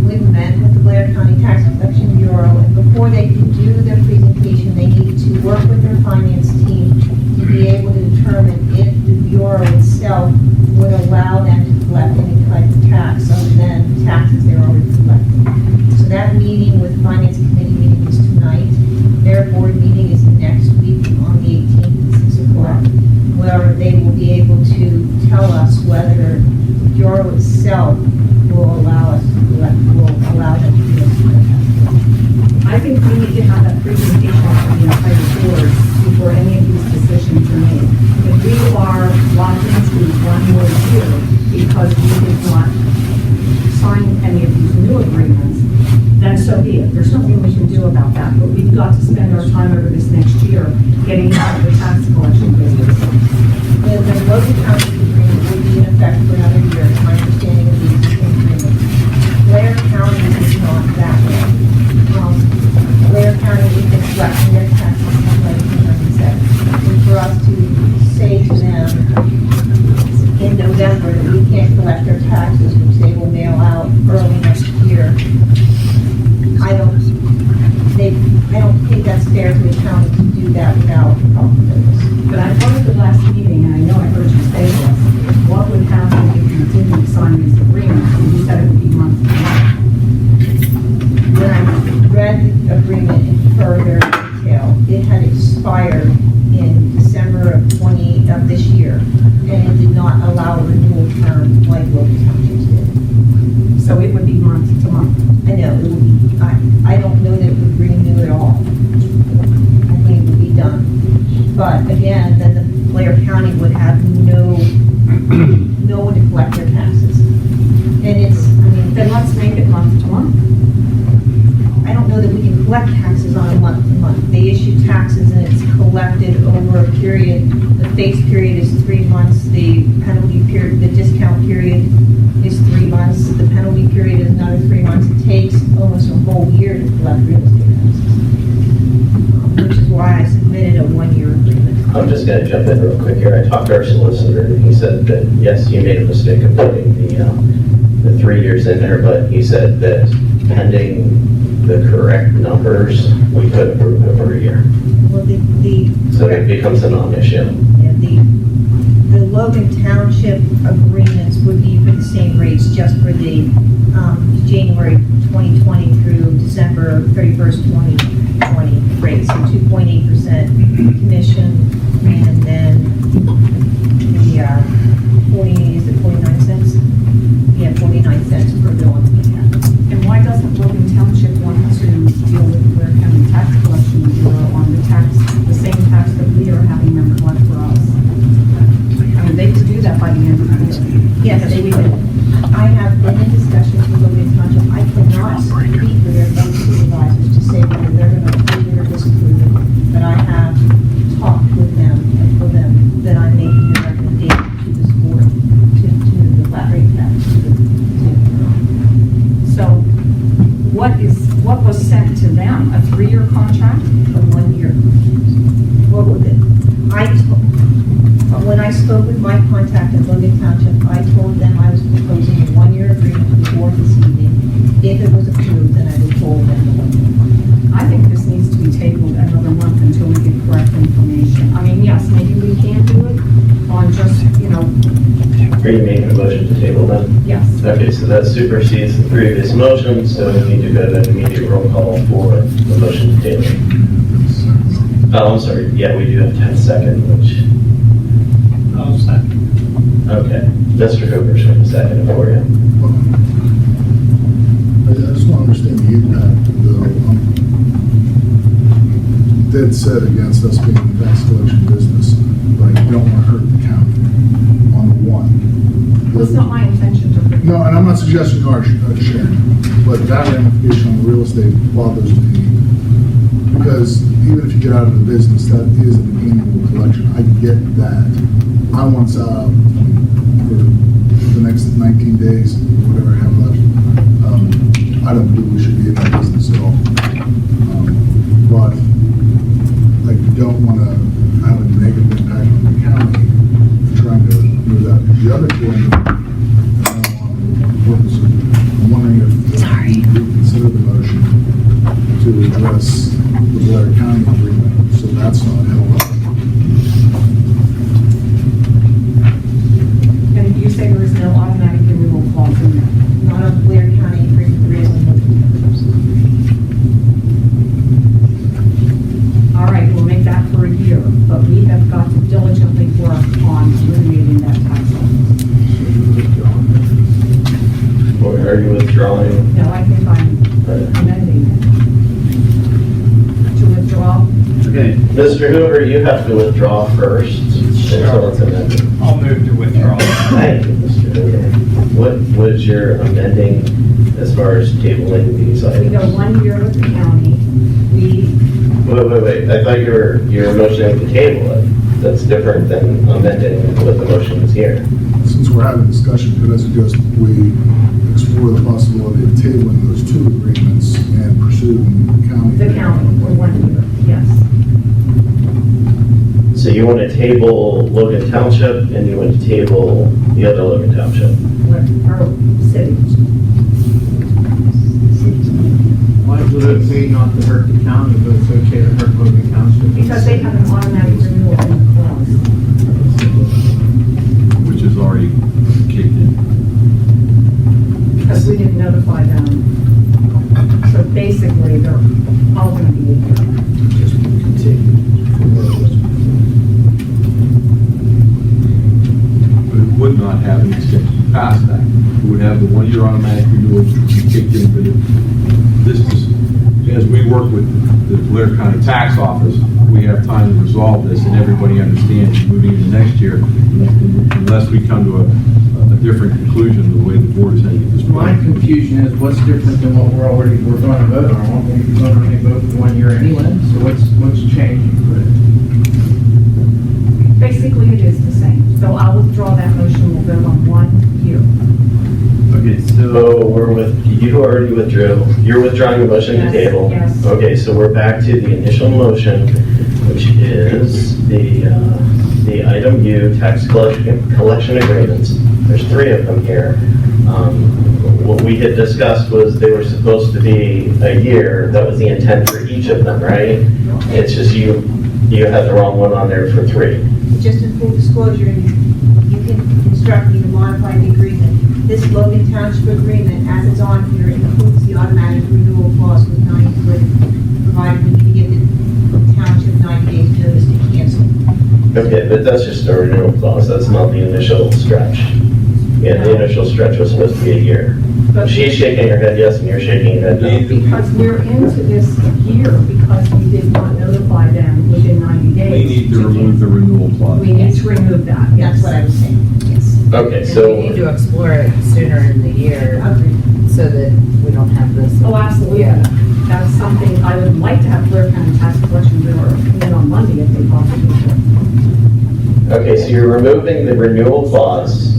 We met with the Blair County Tax Collection Bureau, and before they could do their presentation, they needed to work with their finance team to be able to determine if the Bureau itself would allow them to collect any type of tax other than the taxes they're already collecting. So that meeting with the Finance Committee meeting is tonight. Their board meeting is next week on the 18th at 6 o'clock, where they will be able to tell us whether the Bureau itself will allow us to collect, will allow them to do this. I think we need to have that presentation for the entire board before any of these decisions are made. If we are locked into 1 more year because we did not sign any of these new agreements, then so be it. There's nothing we can do about that, but we've got to spend our time over this next year getting out of the tax collection business. The Logan County agreement will be in effect for another year, is my understanding of the existing agreement. Blair County is not that way. Blair County is collecting their taxes like 2007. And for us to say to them in November that we can't collect their taxes, which they will mail out early next year, I don't think that's fair to the county to do that without proper notice. But I thought at the last meeting, and I know I heard you say this, what would happen if you didn't sign these agreements? And you said it would be months to months. When I read the agreement in further detail, it had expired in December of this year, and it did not allow a renewal term like Logan Township's did. So it would be month to month. I know, it would be, I don't know that it would renew at all. I think it would be done. But again, then the Blair County would have no one to collect their taxes. And it's, Then let's make it month to month. I don't know that we can collect taxes on a month-to-month. They issue taxes and it's collected over a period. The face period is 3 months. The penalty period, the discount period is 3 months. The penalty period is another 3 months. It takes almost a whole year to collect real estate taxes. Which is why I submitted I'm just gonna jump in real quick here. I talked to our solicitor, and he said that, yes, you made a mistake of putting the 3 years in there, but he said that pending the correct numbers, we could approve it for a year. Well, So it becomes a non-issue. the Logan Township agreements would be for the same rates, just for the January 2020 through December 31st, 2020 rates, so 2.8% commission, and then the 49 cents? Yeah, 49 cents per bill. And why doesn't Logan Township want to deal with Blair County Tax Collection Bureau on the same tax that we are having them collect for us? I mean, they could do that by the end of the year. Yes, they would. I have been in discussions with Logan Township. I cannot speak for their board supervisors to say whether they're going to approve it or disapprove it, but I have talked with them and for them that I'm making the recommendation to this board to the flat rate tax. So what was sent to them? A 3-year contract? For 1 year. What would it? When I spoke with my contact at Logan Township, I told them I was proposing a 1-year agreement with the board this evening. If it was approved, then I would forward them the 1 year. I think this needs to be tabled another month until we get correct information. I mean, yes, maybe we can do it on just, Are you making a motion to table then? yes. Okay, so that supersedes the previous motion, so we need to go to an immediate roll call for the motion to table. Oh, I'm sorry, yeah, we do have 10 seconds, which, I'll second. okay. Mr. Hoover's going to second it for you. I just want to understand the impact, though. Dead set against us being in the tax collection business, but you don't want to hurt the county on the one. Well, it's not my intention to. No, and I'm not suggesting you are, Sharon, but that ramification on the real estate bothers me. Because even if you get out of the business, that is an annual collection. I get that. I want us out for the next 19 days, whatever I have left. I don't believe we should be in that business at all. But I don't want to have a negative impact on the county for trying to do that. The other point, I'm wondering if you would consider the motion to address the Blair County agreement, so that's not held up. And you say there is no automatic renewal clause in there? Not on Blair County agreement, there is on All right, we'll make that for a year, but we have got to diligently work on eliminating that tax office. Or are you withdrawing? No, I think I'm amending it. To withdraw? Okay. Mr. Hoover, you have to withdraw first until it's amended. I'll move to withdraw. Thank you, Mr. Hoover. What was your amending as far as tabling these We items? go 1 year with the county. Wait. I thought you were motioning to table it. That's different than amending what the motion is here. Since we're having a discussion, could I suggest we explore the possibility of tabling those two agreements and pursue the county? The county for 1 year, yes. So you want to table Logan Township and you want to table the other Logan Township? Or city. Why would it be not to hurt the county, but it's okay to hurt Logan Township? Because they have an automatic renewal in the clause. which is already kicked in. Because we didn't notify them. So basically, they're all going to be a year. Just continue. But it would not have an extension past that. It would have the 1-year automatic renewal kicked in, but this is, as we work with the Blair County Tax Office, we have time to resolve this, and everybody understands moving into next year, unless we come to a different conclusion the way the board is heading at this My point. confusion is what's different than what we're going to vote on? Won't we be going to vote for 1 year anyway? So what's changing? Basically, it is the same. So I'll withdraw that motion. We'll vote on 1 year. Okay, so you already withdrew. You're withdrawing the motion to Yes, table? yes. Okay, so we're back to the initial motion, which is the item U, tax collection agreements. There's 3 of them here. What we had discussed was they were supposed to be a year. That was the intent for each of them, right? It's just you had the wrong one on there for 3. Just in full disclosure, you can instruct me to modify the agreement. This Logan Township agreement, as it's on here, includes the automatic renewal clause with 90 provided we need to give the township 90 days notice to cancel. Okay, but that's just a renewal clause. That's not the initial stretch. Yeah, the initial stretch was supposed to be a year. She's shaking her head yes, and you're shaking your head no. Because we're into this year, because we did not notify them within 90 days. We need to remove the renewal clause. We need to remove that, yes. That's what I was saying, yes. Okay, And so. we need to explore it sooner in the year so that we don't have this. Oh, absolutely. Yeah. That's something I would like to have Blair County Tax Collection Bureau come in on Monday if they possibly could. Okay, so you're removing the renewal clause.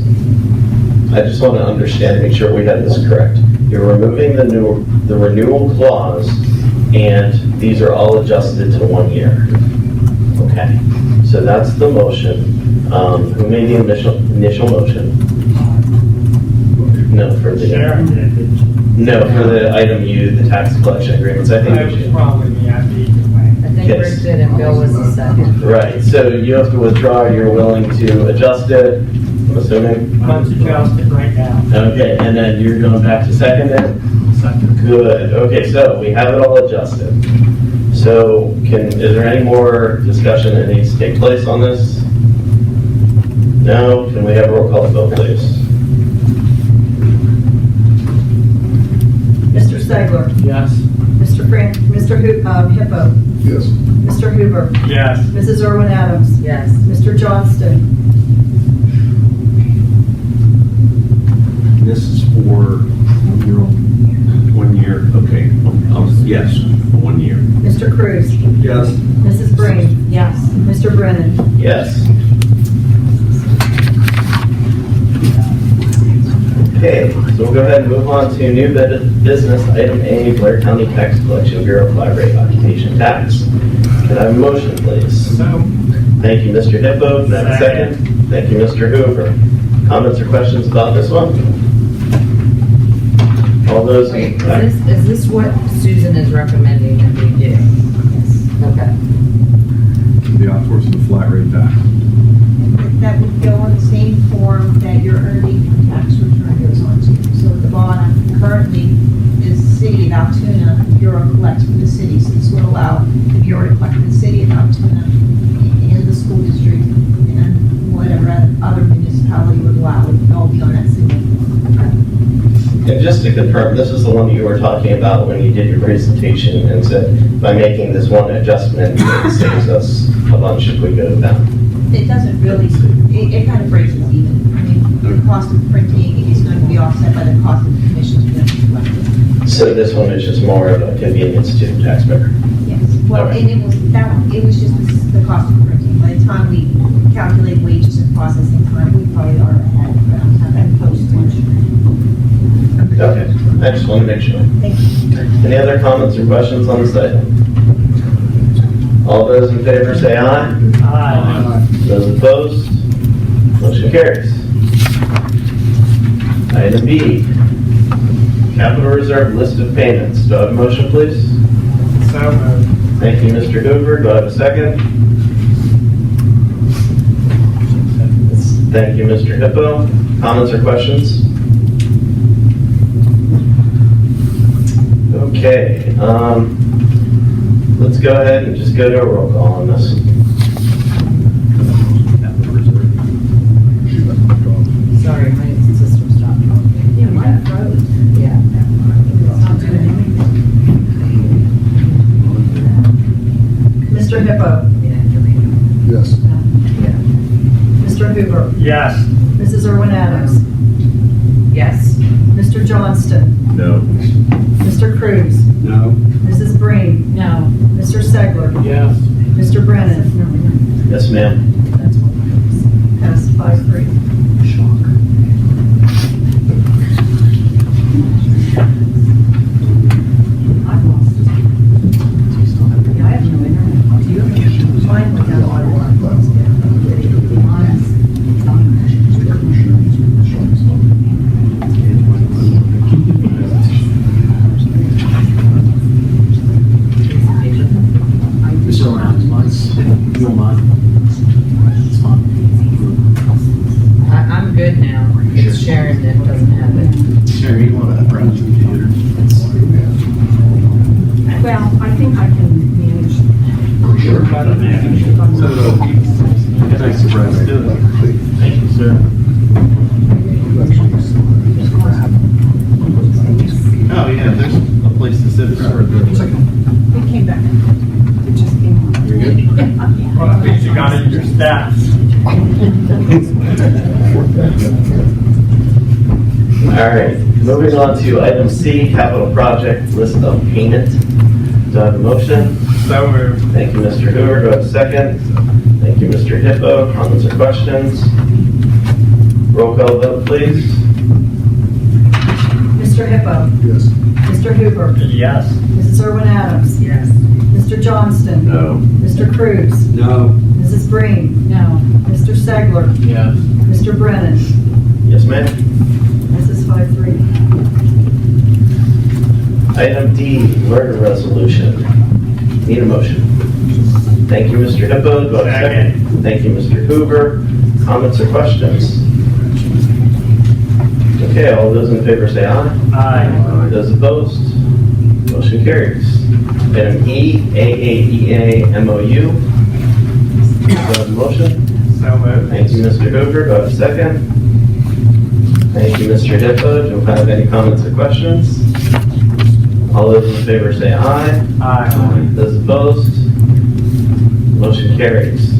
I just want to understand, make sure we have this correct. You're removing the renewal clause, and these are all adjusted to 1 year. Okay, so that's the motion. Who made the initial motion? No, for the Sharon did. no for the item U, the tax collection agreements. I think That we was should. probably me, I'd be either way. I think Yes. Rick did and Bill was the second. Right. So you have to withdraw. You're willing to adjust it. I'm assuming. Let's adjust it right now. Okay, and then you're going back to second it? Second. Good. Okay, so we have it all adjusted. So is there any more discussion that needs to take place on this? No? Can we have a roll call vote, please? Mr. Stegler. Yes. Mr. Hippo. Yes. Mr. Hoover. Yes. Mrs. Irwin Adams. Yes. Mr. Johnston. This is for 1 year, okay, yes, 1 year. Mr. Cruz. Yes. Mrs. Breen. Yes. Mr. Brennan. Yes. Okay, so we'll go ahead and move on to new business, item A, Blair County Tax Collection Bureau flat rate occupation tax. Can I have a motion, please? So, Thank you, Mr. Hippo. Can I have a second? Thank you, Mr. Hoover. Comments or questions about this one? All those. Wait, is this what Susan is recommending that we do? Okay. The outsourcing the flat rate tax. That would go on the same form that your earned income tax return goes on to. So at the bottom, currently, is the city of Altoona, the Bureau collects for the city. So this would allow the Bureau to collect for the city of Altoona and the school district and whatever other municipality would allow. It would all be on that single form. And just to confirm, this is the one that you were talking about when you did your presentation and said, by making this one adjustment, it saves us a bunch if we go down. It doesn't really, it kind of breaks it even. I mean, the cost of printing is going to be offset by the cost of the commissions being collected. So this one is just more of a convenience to the taxpayer. Yes, well, Okay. and it was just the cost of printing. By the time we calculate wages and processing time, we probably are ahead, but I'm having postage. Okay, I just want to make sure. Thank you. Any other comments or questions on this item? All those in favor say aye. aye. Those opposed? Motion carries. Item B, capital reserve list of payments. Do I have a motion, please? So moved. Thank you, Mr. Hoover. Do I have a second? Thank you, Mr. Hippo. Comments or questions? Okay, let's go ahead and just go to a roll call on this. Sorry, my system stopped talking. Yeah, mine froze. Yeah. It's not doing anything. Mr. Hippo. Yes. Mr. Hoover. Yes. Mrs. Irwin Adams. Yes. Mr. Johnston. No. Mr. Cruz. No. Mrs. Breen. No. Mr. Segler. Yes. Mr. Brennan. Yes, ma'am. Passed 5-3. I've lost it. Yeah, I have no internet. Do you? You don't mind? It's fine. I'm good now. It's Sharon that doesn't have it. Sherry, you want to run the computer? Well, I think I can manage. Sure. Thanks, Brad. Thank you, sir. Oh, yeah, there's a place to sit. It came back. It just came on. You're good? Well, at least you got it in your stats. All right, moving on to item C, capital project list of payment. Do I have a motion? So moved. Thank you, Mr. Hoover. Do I have a second? Thank you, Mr. Hippo. Comments or questions? Roll call vote, please. Mr. Hippo. Yes. Mr. Hoover. Yes. Mrs. Irwin Adams. Yes. Mr. Johnston. No. Mr. Cruz. No. Mrs. Breen. No. Mr. Segler. Yes. Mr. Brennan. Yes, ma'am. This is 5-3. Item D, murder resolution. Need a motion. Thank you, Mr. Hippo. Do I have a second? Thank you, Mr. Hoover. Comments or questions? Okay, all those in favor say aye. Aye. Those opposed? Motion carries. Item E, AAEA MOU. Do I have a motion? So moved. Thank you, Mr. Hoover. Do I have a second? Thank you, Mr. Hippo. Do you have any comments or questions? All those in favor say aye. Aye. Those opposed? Motion carries.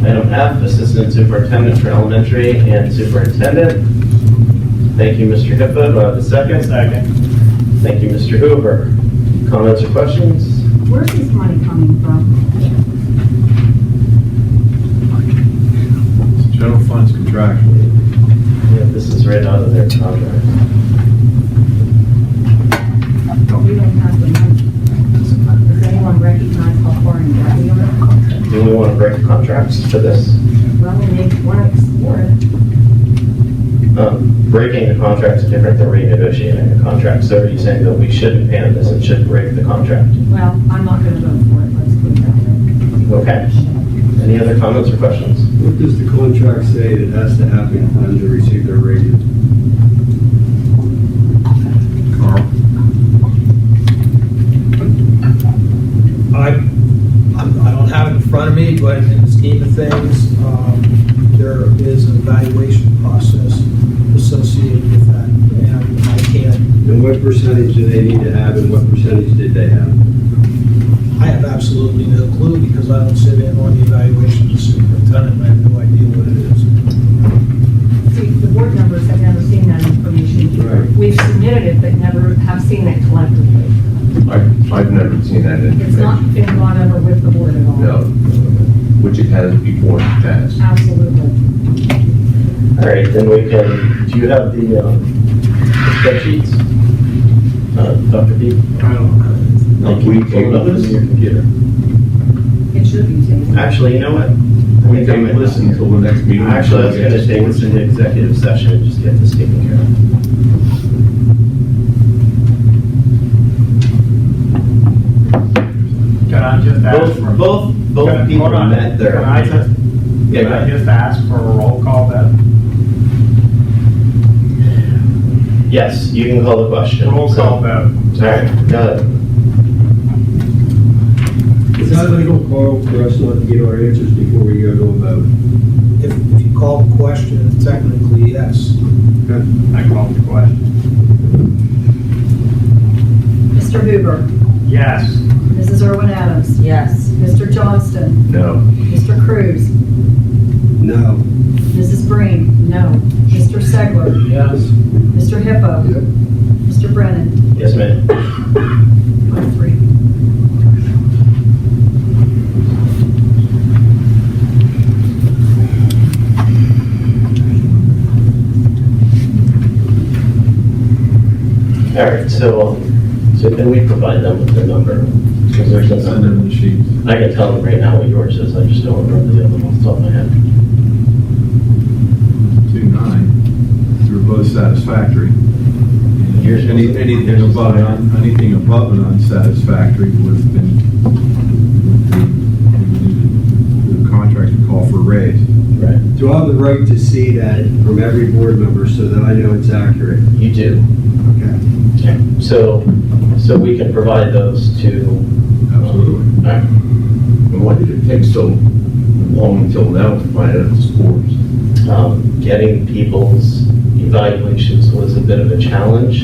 Item F, Assistant Superintendent for Elementary and Superintendent. Thank you, Mr. Hippo. Do I have a second? Second. Thank you, Mr. Hoover. Comments or questions? Where's this money coming from? General funds contractual. Yeah, this is right out of their contract. We don't have the money. Does anyone recognize how far in debt we are? Do we want to break contracts for this? Well, we may want to explore it. Breaking a contract is different than renegotiating a contract. So are you saying that we shouldn't pay this and should break the contract? Well, I'm not going to vote for it, let's put it that way. Okay. Any other comments or questions? What does the contract say that has to happen for them to receive their raises? Carl? I don't have it in front of me, but in the scheme of things, there is an evaluation process associated with that, and I can't, And what percentage do they need to have, and what percentage did they have? I have absolutely no clue because I don't sit in on the evaluation of the superintendent, I have no idea what it is. See, the board members have never seen that information. Right. We've submitted it, but never have seen it collectively. I've never seen that It's not information. been brought over with the board at all. No, which it has before in the past. Absolutely. All right, then we can, do you have the spreadsheets? Dr. B? I don't know. Like, we pull it up on your computer. It should be taken. Actually, you know what? We can listen until the next meeting. Actually, I was going to take this into executive session and just get this taken care of. Can I just ask for? Both Hold people on. met their. Can I just, Yeah, can go I ahead. just ask for a roll call vote? Yes, you can call the question. Roll call vote. All right, go ahead. Is that legal, Carl, for us not to get our answers before we go to a vote? If you call the question, technically, yes. I called the question. Mr. Hoover. Yes. Mrs. Irwin Adams. Yes. Mr. Johnston. No. Mr. Cruz. No. Mrs. Breen. No. Mr. Segler. Yes. Mr. Hippo. Yep. Mr. Brennan. Yes, ma'am. 5-3. All right, so can we provide them with the number? Because there's a Send number. in the sheet. I can tell them right now what yours is, I just don't remember the other one off the top of my head. 2.9. You were both satisfactory. Yours was- Anything above an unsatisfactory would have been, we would raised. Right. Do I have the right to see that from every board member so that I know it's accurate? You do. Okay. So we can provide those to. Absolutely. All right. And why did it take so long until now to find out the scores? Getting people's evaluations was a bit of a challenge.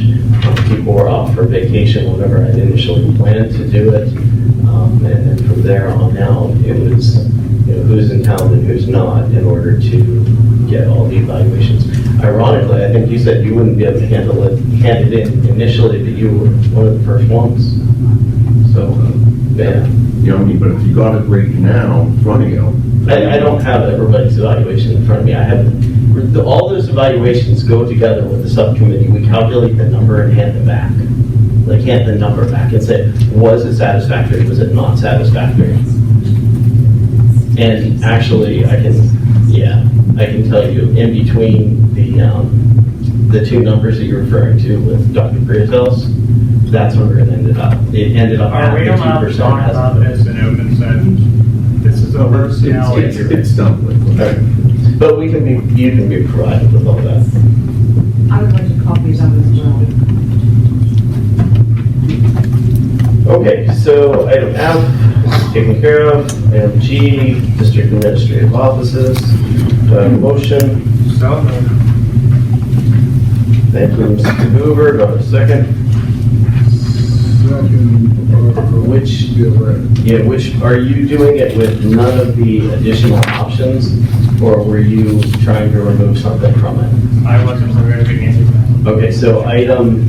People were off for vacation whenever I initially planned to do it. And then from there on out, it was who's in town and who's not in order to get all the evaluations. Ironically, I think you said you wouldn't be able to hand it in initially, but you were one of the first ones. So, yeah. But if you got it right now in front of you. I don't have everybody's evaluation in front of me. I have, all those evaluations go together with the subcommittee. We calculate the number and hand it back. Like hand the number back and say, was it satisfactory? Was it not satisfactory? And actually, I can tell you in between the two numbers that you're referring to with Dr. Briatels, that's where it ended up. It ended up Are at we the allowed to 2% talk as about opposed. this in open session? This is a personnel issue. It's done with. Okay. But you can be provided with all that. I would like to copy that as well. Okay, so item F is taken care of. Item G, district administrative offices. Do I have a motion? So moved. Thank you, Mr. Hoover. Do I have a second? Which, are you doing it with none of the additional options? Or were you trying to remove something from it? I wasn't removing anything. Okay, so item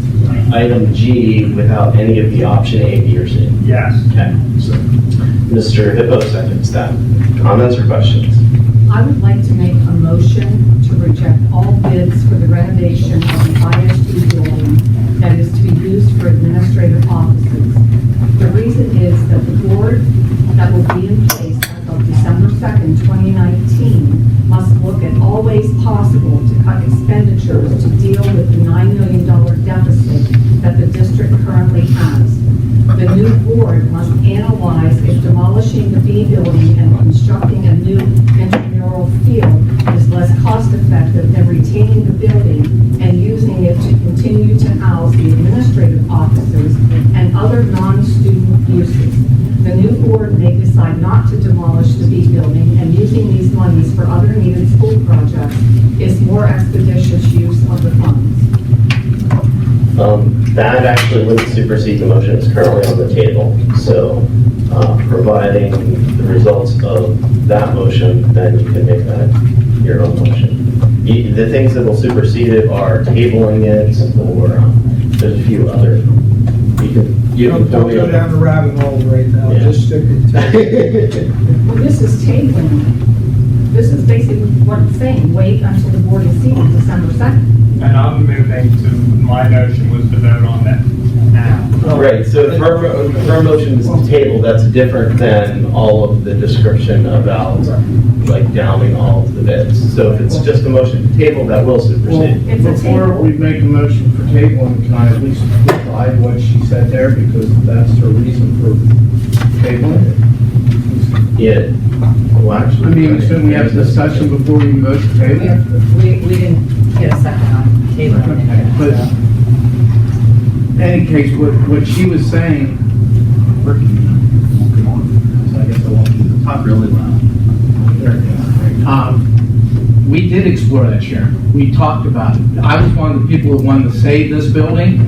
G without any of the option A, B, or C. Yes. Okay, so Mr. Hippo seconds that. Comments or questions? I would like to make a motion to reject all bids for the renovation of the ISD building that is to be used for administrative offices. The reason is that the board that will be in place as of December 2nd, 2019 must look at all ways possible to cut expenditures to deal with the $9 million deficit that the district currently has. The new board must analyze if demolishing the B building and constructing a new intramural field is less cost-effective than retaining the building and using it to continue to house the administrative offices and other non-student uses. The new board may decide not to demolish the B building, and using these monies for other needed school projects is more expeditious use of the funds. That actually wouldn't supersede the motion that's currently on the table. So providing the results of that motion, then you can make that your own motion. The things that will supersede it are tabling it, or there's a few other. You can Don't go down the rabbit hole right now, Yeah. just stick it to. Well, this is tabling. This is basically what it's saying, wait until the board is seated December 2nd. And I'm moving to, my motion was to vote on that now. Right, so if her motion is to table, that's different than all of the description about like downing all of the bids. So if it's just a motion to table, that will supersede. It's a Before table. we make a motion for tabling, can I at least provide what she said there, because that's her reason for tabling it? Yeah. Well, I actually. mean, shouldn't we have discussion before we vote to table it? We didn't get a second on table. But in any case, what she was saying, where can you, come on, so I guess I want you to talk really loud. There it is. We did explore that, Sharon. We talked about it. I was one of the people who wanted to save this building.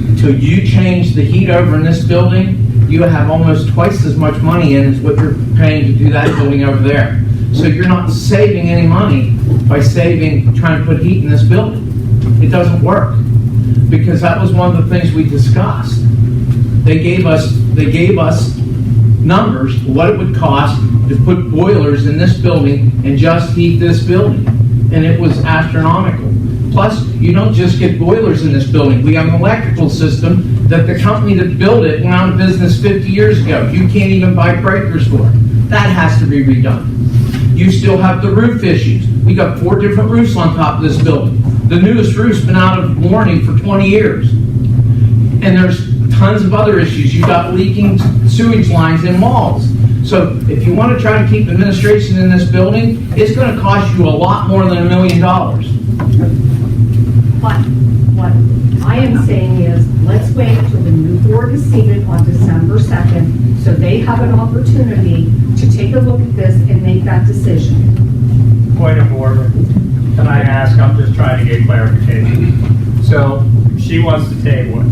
Until you change the heat over in this building, you have almost twice as much money in as what you're paying to do that building over there. So you're not saving any money by trying to put heat in this building. It doesn't work. Because that was one of the things we discussed. They gave us numbers, what it would cost to put boilers in this building and just heat this building. And it was astronomical. Plus, you don't just get boilers in this building. We have an electrical system that the company that built it went out of business 50 years ago. You can't even buy breakers for it. That has to be redone. You still have the roof issues. We got 4 different roofs on top of this building. The newest roof's been out of warranty for 20 years. And there's tons of other issues. You got leaking sewage lines in malls. So if you want to try to keep administration in this building, it's going to cost you a lot more than $1 million. But what I am saying is, let's wait until the new board is seated on December 2nd, so they have an opportunity to take a look at this and make that decision. Point of order. Can I ask, I'm just trying to get clarification. So she wants to table it.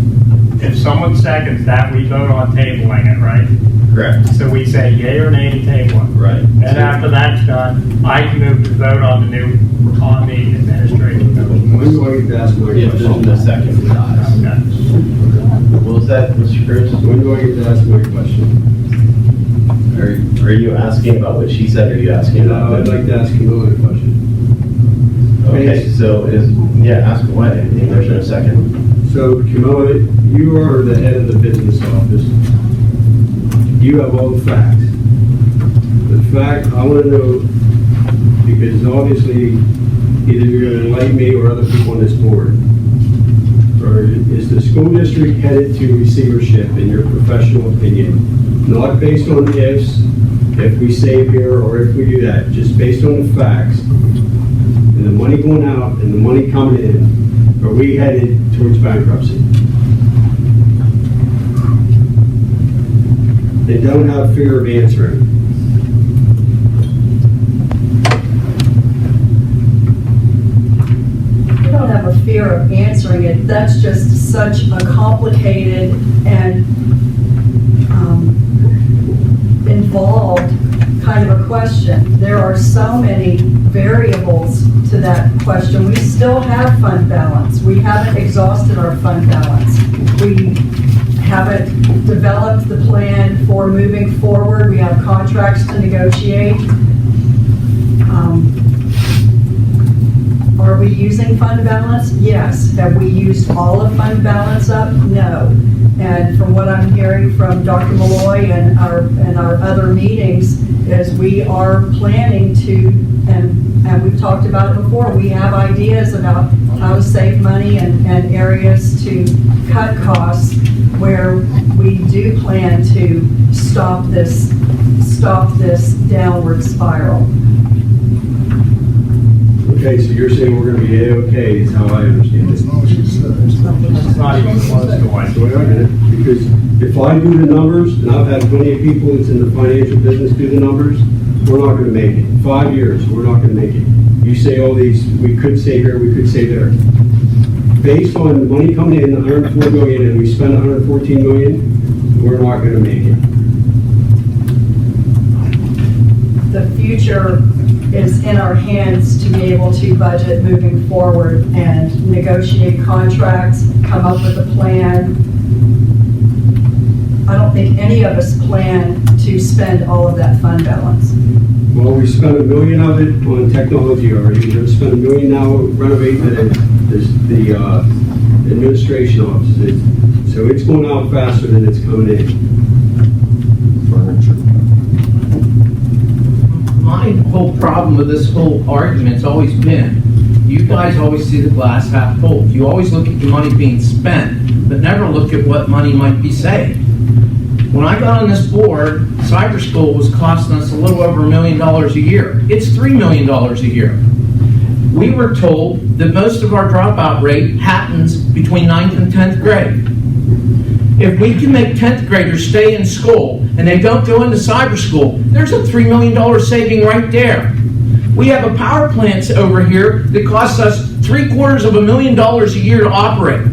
If someone seconds that, we vote on tabling it, right? Correct. So we say yea or nay to table it. Right. And after that's done, I can move to vote on the administrative bill. When do I get to ask my If there's question? no second. Okay. What was that, Mr. Cruz? When do I get to ask my question? Are you asking about what she said, or are you asking about? I'd like to ask Kimmel a question. Okay, so ask away, if there's no second. So, Kimmel, you are the head of the business office. You have all the facts. The fact, I want to know, because obviously, either you're going to enlighten me or other people on this board. Or is the school district headed to receivership, in your professional opinion? Not based on ifs, if we save here or if we do that, just based on the facts. And the money going out and the money coming in, are we headed towards bankruptcy? They don't have fear of answering. We don't have a fear of answering it. That's just such a complicated and involved kind of a question. There are so many variables to that question. We still have fund balance. We haven't exhausted our fund balance. We haven't developed the plan for moving forward. We have contracts to negotiate. Are we using fund balance? Yes. Have we used all of fund balance up? No. And from what I'm hearing from Dr. Malloy and our other meetings, is we are planning to, and we've talked about it before, we have ideas about how to save money and areas to cut costs where we do plan to stop this downward spiral. Okay, so you're saying we're going to be A-okay, is how I understand it. It's not even close to one. So wait a minute, because if I do the numbers, and I've had plenty of people that's in the financial business do the numbers, we're not going to make it. 5 years, we're not going to make it. You say all these, we could say here, we could say there. Based on the money coming in, 104 million, and we spend 114 million, we're not going to make it. The future is in our hands to be able to budget moving forward and negotiate contracts, come up with a plan. I don't think any of us plan to spend all of that fund balance. Well, we spent $1 million of it on technology already. We're going to spend $1 million now renovating the administration offices. So it's going out faster than it's coming in. Furniture. My whole problem with this whole argument's always been, you guys always see the glass half full. You always look at the money being spent, but never look at what money might be saved. When I got on this board, cyber school was costing us a little over $1 million a year. It's $3 million a year. We were told that most of our dropout rate happens between 9th and 10th grade. If we can make 10th graders stay in school and they don't go into cyber school, there's a $3 million saving right there. We have a power plant over here that costs us $750,000 a year to operate.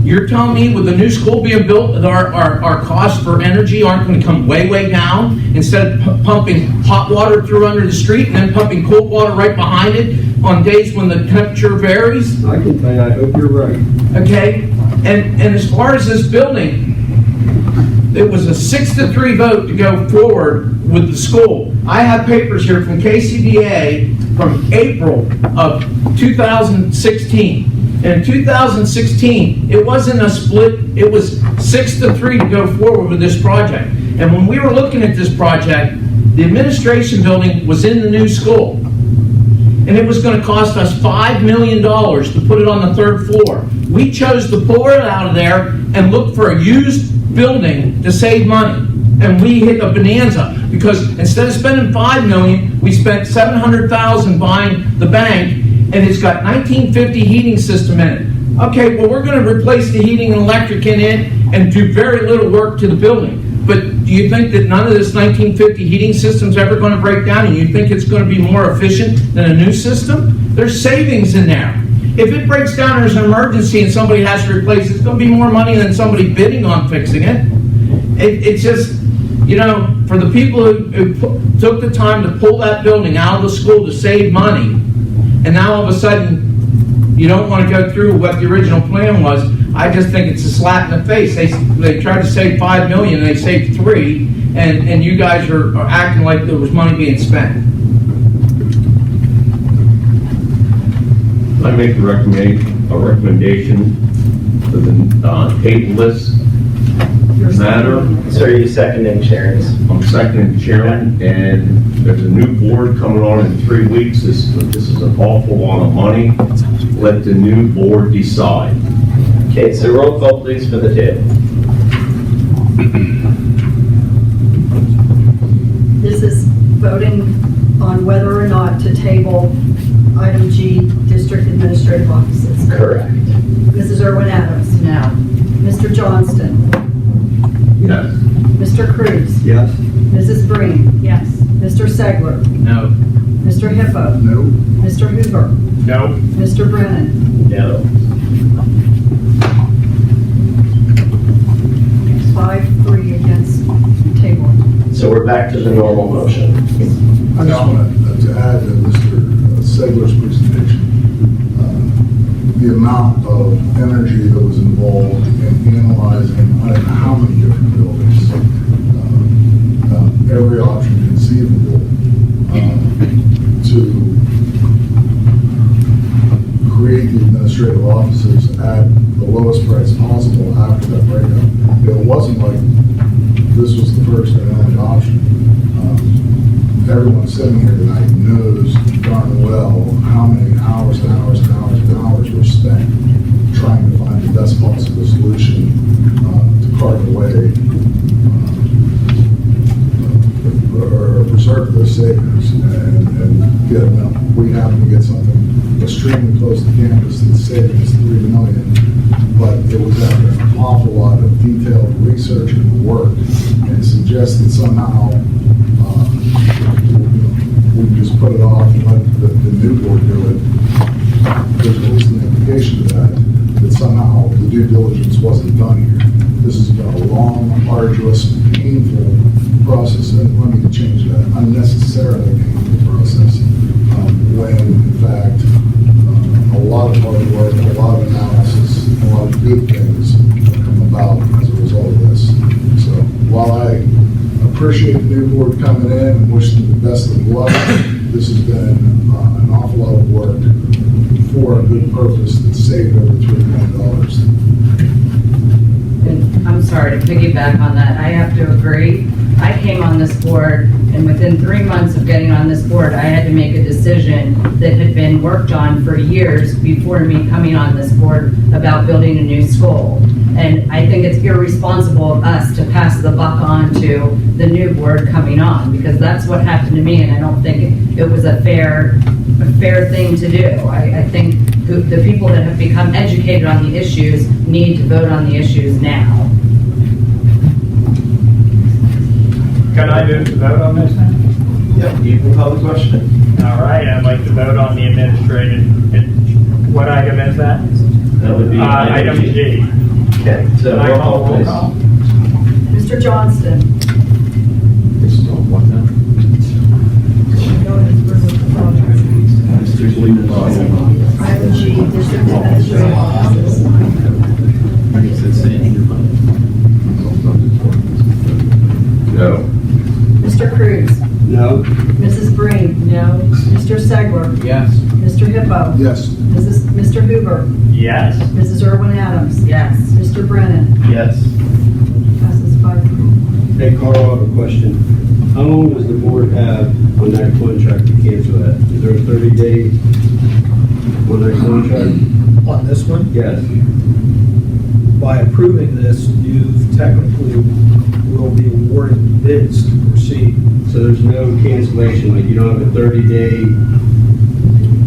You're telling me with the new school being built, that our costs for energy aren't going to come way, way down? Instead of pumping hot water through under the street and then pumping cold water right behind it on days when the temperature varies? I can tell you, I hope you're right. Okay, and as far as this building, it was a 6-3 vote to go forward with the school. I have papers here from KCDA from April of 2016. And in 2016, it wasn't a split, it was 6-3 to go forward with this project. And when we were looking at this project, the administration building was in the new school. And it was going to cost us $5 million to put it on the 3rd floor. We chose to pull it out of there and look for a used building to save money. and we hit a bonanza, because instead of spending $5 million, we spent $700,000 buying the bank, and it's got 1950 heating system in it. Okay, well, we're gonna replace the heating and electric in it and do very little work to the building. But do you think that none of this 1950 heating system's ever gonna break down, and you think it's gonna be more efficient than a new system? There's savings in there. If it breaks down, there's an emergency and somebody has to replace it, it's gonna be more money than somebody bidding on fixing it. It's just, you know, for the people who took the time to pull that building out of the school to save money, and now all of a sudden, you don't want to go through what the original plan was, I just think it's a slap in the face. They tried to save $5 million, and they saved $3 million, and you guys are acting like there was money being spent. I make a recommendation for the table this matter. So are you seconding Sharon's? I'm seconding Sharon, and there's a new board coming on in 3 weeks. This is an awful lot of money. Let the new board decide. Okay, so roll call please for the table. This is voting on whether or not to table item G, district administrative offices. Correct. Mrs. Irwin Adams? No. Mr. Johnston? Yes. Mr. Cruz? Yes. Mrs. Breen? Yes. Mr. Segler? No. Mr. Hippo? No. Mr. Hoover? No. Mr. Brennan? No. 5-3 against tabling. So we're back to the normal motion. I just want to add to Mr. Segler's presentation, the amount of energy that was involved in analyzing, I don't know how many different buildings, every option conceivable, to create the administrative offices at the lowest price possible after that breakup. It wasn't like this was the first and only option. Everyone sitting here tonight knows darn well how many hours and hours and hours and hours were spent trying to find the best possible solution to carve away or preserve those savings and get them. We happen to get something extremely close to campus that's saving us $3 million, but it was after an awful lot of detailed research and work, and to suggest that somehow we just put it off and let the new board do it. There's at least an implication to that somehow the due diligence wasn't done here. This has been a long, arduous, painful process, and let me change that, unnecessarily painful process, when in fact a lot of hard work, a lot of analysis, a lot of good things have come about as a result of this. So while I appreciate the new board coming in and wish them the best of luck, this has been an awful lot of work for a good purpose that saved over $3 million. And I'm sorry to piggyback on that. I have to agree. I came on this board, and within 3 months of getting on this board, I had to make a decision that had been worked on for years before me coming on this board about building a new school. And I think it's irresponsible of us to pass the buck on to the new board coming on, because that's what happened to me, and I don't think it was a fair thing to do. I think the people that have become educated on the issues need to vote on the issues now. Can I move to vote on this now? Yep, you can call the question. All right, I'd like to vote on the administrative. What item is that? That would be item G. Okay, so Can I roll call call roll please. call? Mr. Johnston? This is on what now? Item G, district administrative offices. No. Mr. Cruz? No. Mrs. Breen? No. Mr. Segler? Yes. Mr. Hippo? Yes. Mr. Hoover? Yes. Mrs. Irwin Adams? Yes. Mr. Brennan? Yes. Passes 5-3. Hey, Carl, I have a question. How long does the board have on that contract to cancel that? Is there a 30-day on that contract? On this one, Yes. by approving this, you technically will will be awarded bids to proceed. So there's no cancellation, like you don't have a 30-day,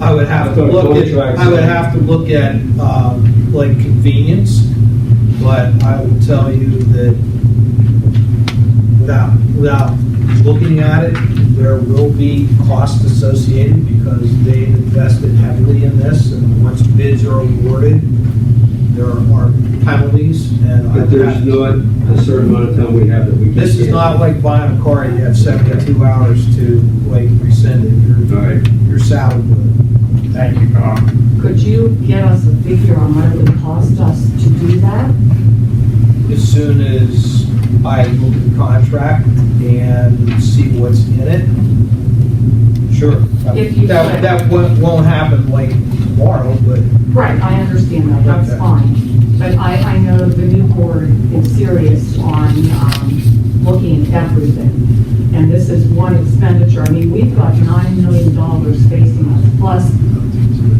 I would have to I thought look at, contracts- I would have to look at, like convenience, but I will tell you that without looking at it, there will be costs associated because they've invested heavily in this, and once bids are awarded, there are penalties, and but there's not a certain amount of time we have that we can. this is not like buying a car, you have 72 hours to like rescind it, you're saddled with it. Thank you, Carl. Could you get us a figure on what it would cost us to do that? As soon as I look at the contract and see what's in it, sure. If you could. That won't happen like tomorrow, but Right, I understand that, that's Okay. fine. But I know the new board is serious on looking at everything. And this is one expenditure. I mean, we've got $9 million facing us, plus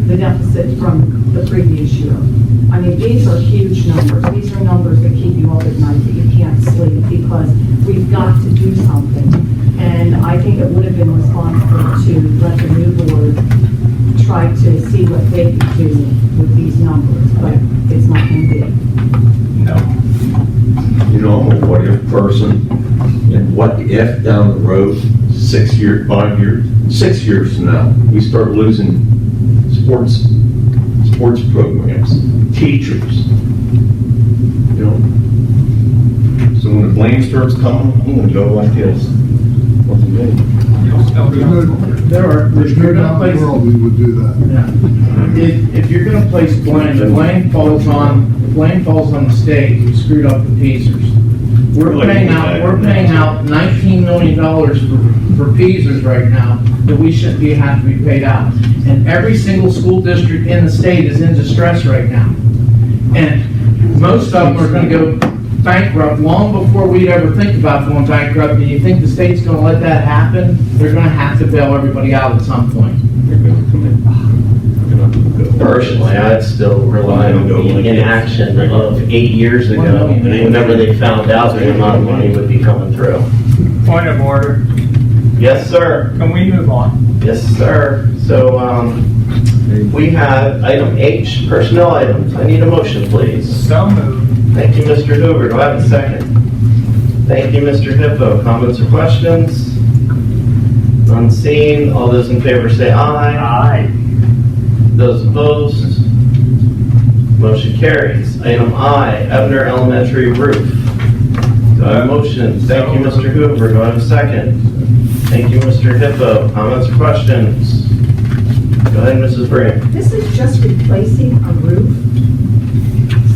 the deficit from the previous year. I mean, these are huge numbers. These are numbers that keep you up at night, that you can't sleep, because we've got to do something. And I think it would have been responsible to let the new board try to see what they could do with these numbers, but it's not going to be. No. You know, I'm a what if person, and what if down the road, 6 years, 5 years, 6 years from now, we start losing sports programs, teachers, you know? So when the blame starts coming, I'm gonna go like this. Wasn't me. There's no down the place. world, we would do that. Yeah. If you're gonna place blame, the blame falls on the state who screwed up the Pacers. We're paying out $19 million for Pacers right now that we shouldn't have to be paid out. And every single school district in the state is in distress right now. And most of them are gonna go bankrupt long before we'd ever think about going bankrupt. And you think the state's gonna let that happen? They're gonna have to bail everybody out at some point. Personally, I'd still rely on the inaction of 8 years ago, whenever they found out the amount of money would be coming through. Point of order. Yes, sir. Can we move on? Yes, sir. So, we have item H, personnel items. I need a motion, please. So moved. Thank you, Mr. Hoover. Do I have a second? Thank you, Mr. Hippo. Comments or questions? None seen. All those in favor say aye. Aye. Those opposed? Motion carries. Item I, Ebner Elementary roof. Do I have a motion? Thank you, Mr. Hoover. Do I have a second? Thank you, Mr. Hippo. Comments or questions? Go ahead, Mrs. Breen. This is just replacing a roof.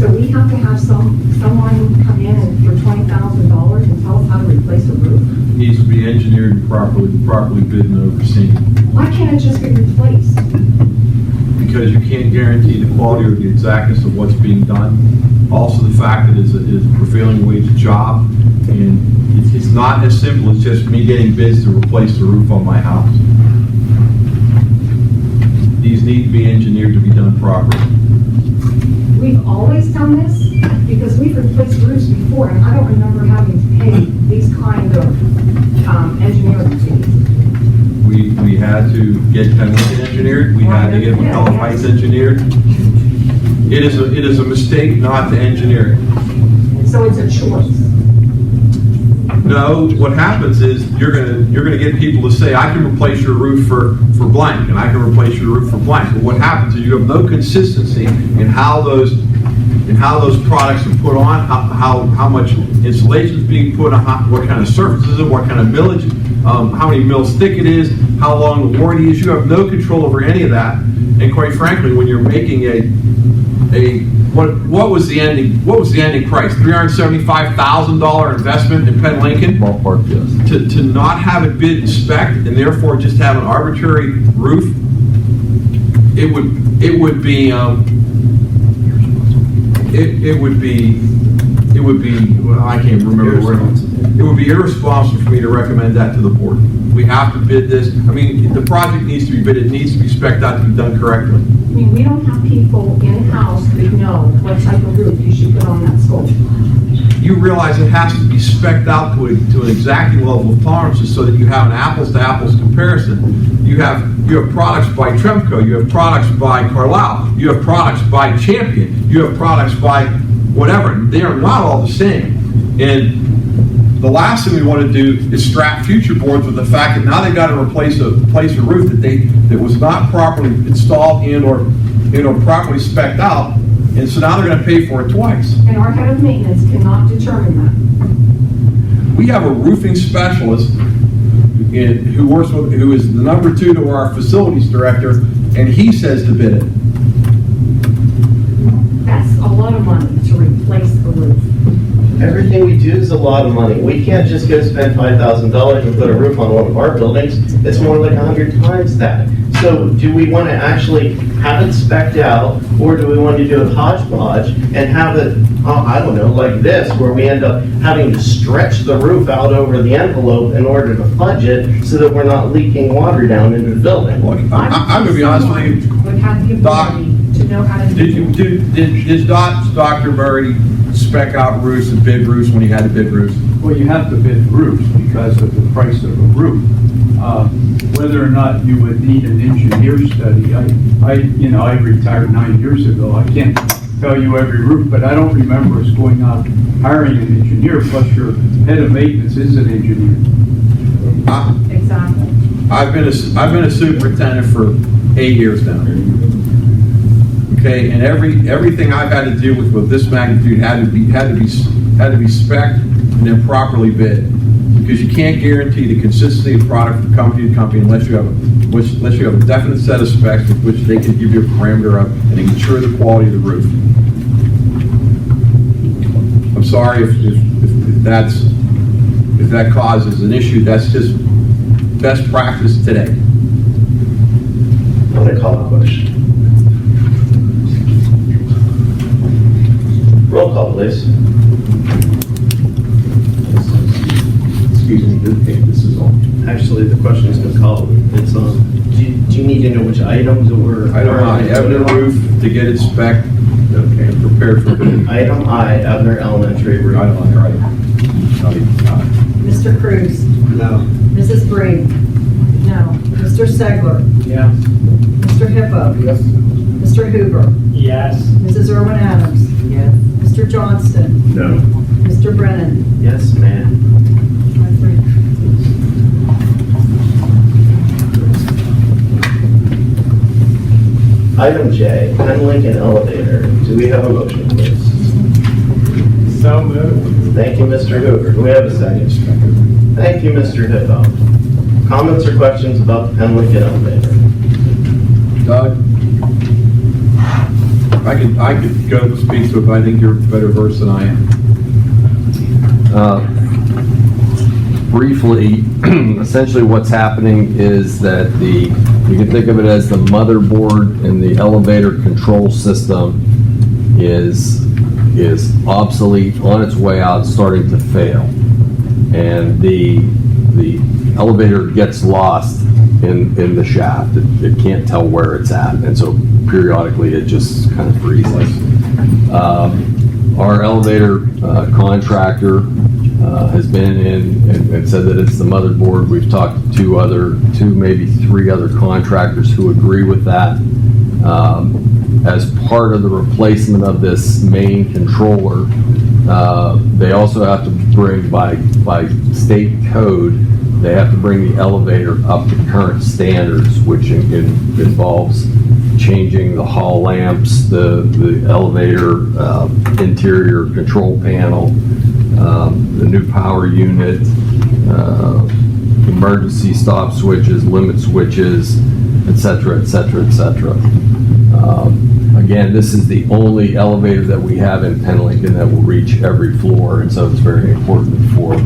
So we have to have someone come in for $20,000 and tell us how to replace a roof? Needs to be engineered and properly bid and overseen. Why can't it just be replaced? Because you can't guarantee the quality or the exactness of what's being done. Also, the fact that it's a prevailing wage job, and it's not as simple as just me getting bids to replace the roof on my house. These need to be engineered to be done properly. We've always done this because we've replaced roofs before, and I don't remember having to pay these kind of engineering fees. We had to get Pennington engineered, we had to get McCullough Heights engineered. It is a mistake not to engineer it. So it's a choice. No, what happens is you're gonna get people to say, I can replace your roof for blank, and I can replace your roof for blank. But what happens is you have no consistency in how those products are put on, how much insulation is being put on, what kind of surface is it, what kind of millage, how many mils thick it is, how long the warranty is. You have no control over any of that. And quite frankly, when you're making what was the ending price? $375,000 investment in Penn Lincoln? Ballpark, yes. To not have it bid and spec and therefore just have an arbitrary roof, it would be well, I can't remember the word. It would be irresponsible for me to recommend that to the board. We have to bid this. I mean, the project needs to be bid. It needs to be spec'd out to be done correctly. I mean, we don't have people in-house that know what type of roof you should put on that school. you realize it has to be spec'd out to an exacting level of tolerances so that you have an apples-to-apples comparison. You have products by Tremco, you have products by Carlisle, you have products by Champion, you have products by whatever. They are not all the same. And the last thing we want to do is strap future boards with the fact that now they've got to replace a roof that was not properly installed or properly spec'd out, and so now they're going to pay for it twice. And our head of maintenance cannot determine that. We have a roofing specialist who is the number 2 to our facilities director, and he says to bid it. That's a lot of money to replace the roof. Everything we do is a lot of money. We can't just go spend $5,000 and put a roof on one of our buildings. It's more like 100 times that. So do we want to actually have it spec'd out, or do we want to do a hodgepodge and have it, I don't know, like this, where we end up having to stretch the roof out over the envelope in order to fudge it so that we're not leaking water down into the building? I'm going to be honest with you, Would have the Doc, ability to know how to do did Dr. Murray spec out roofs and bid roofs when he had to bid roofs? Well, you have to bid roofs because of the price of a roof. Whether or not you would need an engineer study, I retired 9 years ago. I can't tell you every roof, but I don't remember us going out hiring an engineer, plus your head of maintenance is an engineer. Exactly. I've been a superintendent for 8 years now. Okay, and everything I've had to do with this magnitude had to be spec'd and then properly bid, because you can't guarantee the consistency of product from company to company unless you have a definite set of specs with which they can give you a parameter of and ensure the quality of the roof. I'm sorry if that causes an issue. That's just best practice today. I'm going to call a question. Roll call, please. Excuse me, this is on. Actually, the question is been called. It's on. Do you need to know which items were? Item I, Ebner roof to get it spec'd and prepared for bid. Item I, Ebner Elementary roof. Item I, right. Mr. Cruz? No. Mrs. Breen? No. Mr. Segler? Yeah. Mr. Hippo? Yes. Mr. Hoover? Yes. Mrs. Irwin Adams? Yes. Mr. Johnston? No. Mr. Brennan? Yes, ma'am. Item J, Penn Lincoln Elevator. Do we have a motion, please? So moved. Thank you, Mr. Hoover. Do we have a second? Thank you, Mr. Hippo. Comments or questions about the Penn Lincoln Elevator? Doug? I could go and speak to it, but I think you're better versed than I am. Briefly, essentially what's happening is that you can think of it as the motherboard in the elevator control system is obsolete, on its way out, starting to fail. And the elevator gets lost in the shaft. It can't tell where it's at, and so periodically it just kind of freezes. Our elevator contractor has been in and said that it's the motherboard. We've talked to two, maybe three other contractors who agree with that. As part of the replacement of this main controller, they also have to bring, by state code, they have to bring the elevator up to current standards, which involves changing the hall lamps, the elevator interior control panel, the new power unit, emergency stop switches, limit switches, etc., etc., etc. Again, this is the only elevator that we have in Penn Lincoln that will reach every floor, and so it's very important for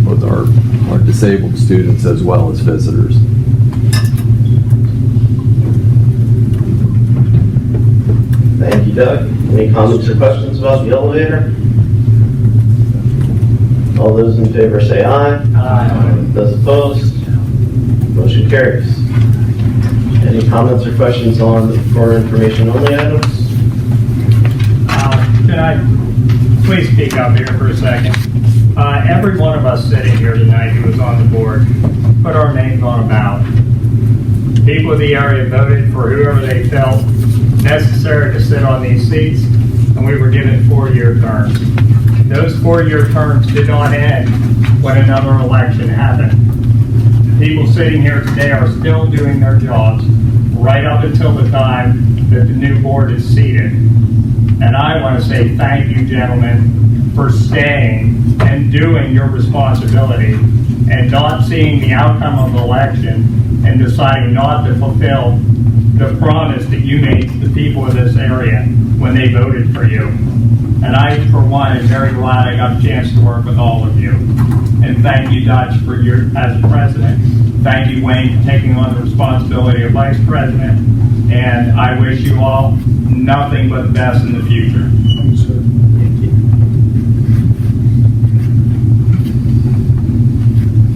both our disabled students as well as visitors. Thank you, Doug. Any comments or questions about the elevator? All those in favor say aye. Aye. Those opposed? Motion carries. Any comments or questions on for information only items? Can I please speak up here for a second. Every one of us sitting here tonight who was on the board put our names on a ballot. People of the area voted for whoever they felt necessary to sit on these seats, and we were given 4-year terms. Those 4-year terms did not end when another election happened. People sitting here today are still doing their jobs right up until the time that the new board is seated. And I want to say thank you, gentlemen, for staying and doing your responsibility and not seeing the outcome of the election and deciding not to fulfill the promise that you made to the people of this area when they voted for you. And I, for one, am very glad I got a chance to work with all of you. And thank you, Dutch, for your, as president. Thank you, Wayne, for taking on the responsibility of vice president. And I wish you all nothing but the best in the future.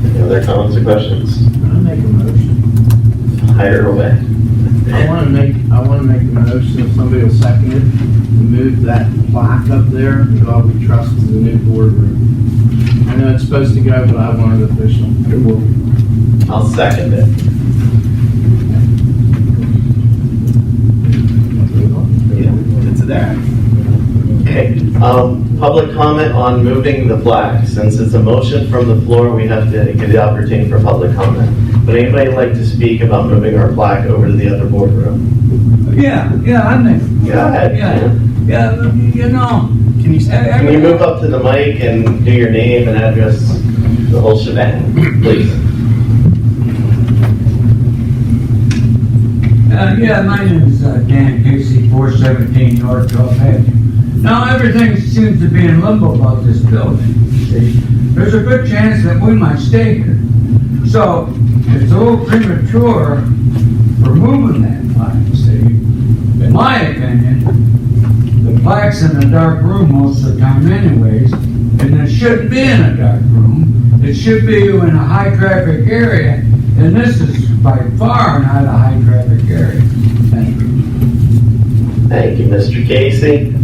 Any other comments or questions? I'll make a motion. Hire away. I want to make a motion, if somebody will second it, to move that plaque up there, God we trust in the new boardroom. I know it's supposed to go, but I want it official. It will. I'll second it. Yeah, it's there. Okay, public comment on moving the plaque. Since it's a motion from the floor, we have to give the opportunity for public comment. Would anybody like to speak about moving our plaque over to the other boardroom? Yeah, I think. Go ahead. Yeah, you know. Can you move up to the mic and do your name and address, the whole shebang, please? Yeah, my name is Dan Casey, 417 North Gulf Hedge. Now, everything seems to be in limbo about this building. See? There's a good chance that we might stay here. So, it's a little premature for moving that plaque, see? In my opinion, the plaque's in a dark room most of the time anyways, and it shouldn't be in a dark room. It should be in a high-traffic area, and this is by far not a high-traffic area. Thank you. Thank you, Mr. Casey.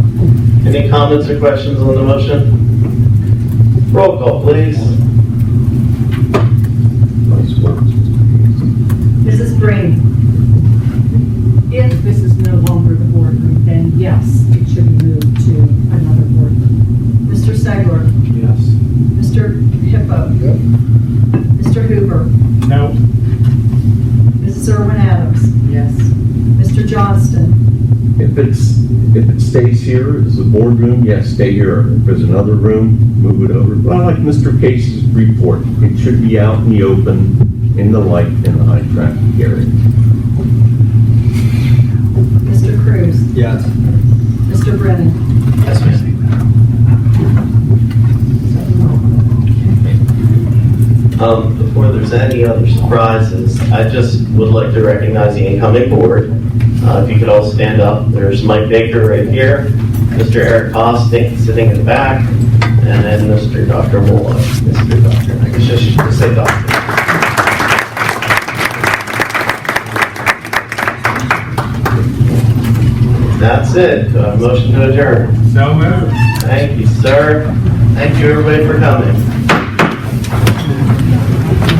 Any comments or questions on the motion? Roll call, please. Mrs. Breen, if this is no longer the boardroom, then yes, it should be moved to another boardroom. Mr. Segler? Yes. Mr. Hippo? Yep. Mr. Hoover? No. Mrs. Irwin Adams? Yes. Mr. Johnston? If it stays here as a boardroom, yes, stay here. If there's another room, move it over. But I like Mr. Casey's report. It should be out in the open, in the light, in the high traffic area. Mr. Cruz? Yes. Mr. Brennan? Yes, ma'am. Before there's any other surprises, I just would like to recognize the incoming board. If you could all stand up. There's Mike Baker right here, Mr. Eric Costing sitting in the back, and then Mr. Dr. Molloy. Mr. Doctor, I guess I should just say doctor. That's it. Motion to adjourn. So moved. Thank you, sir. Thank you, everybody, for coming.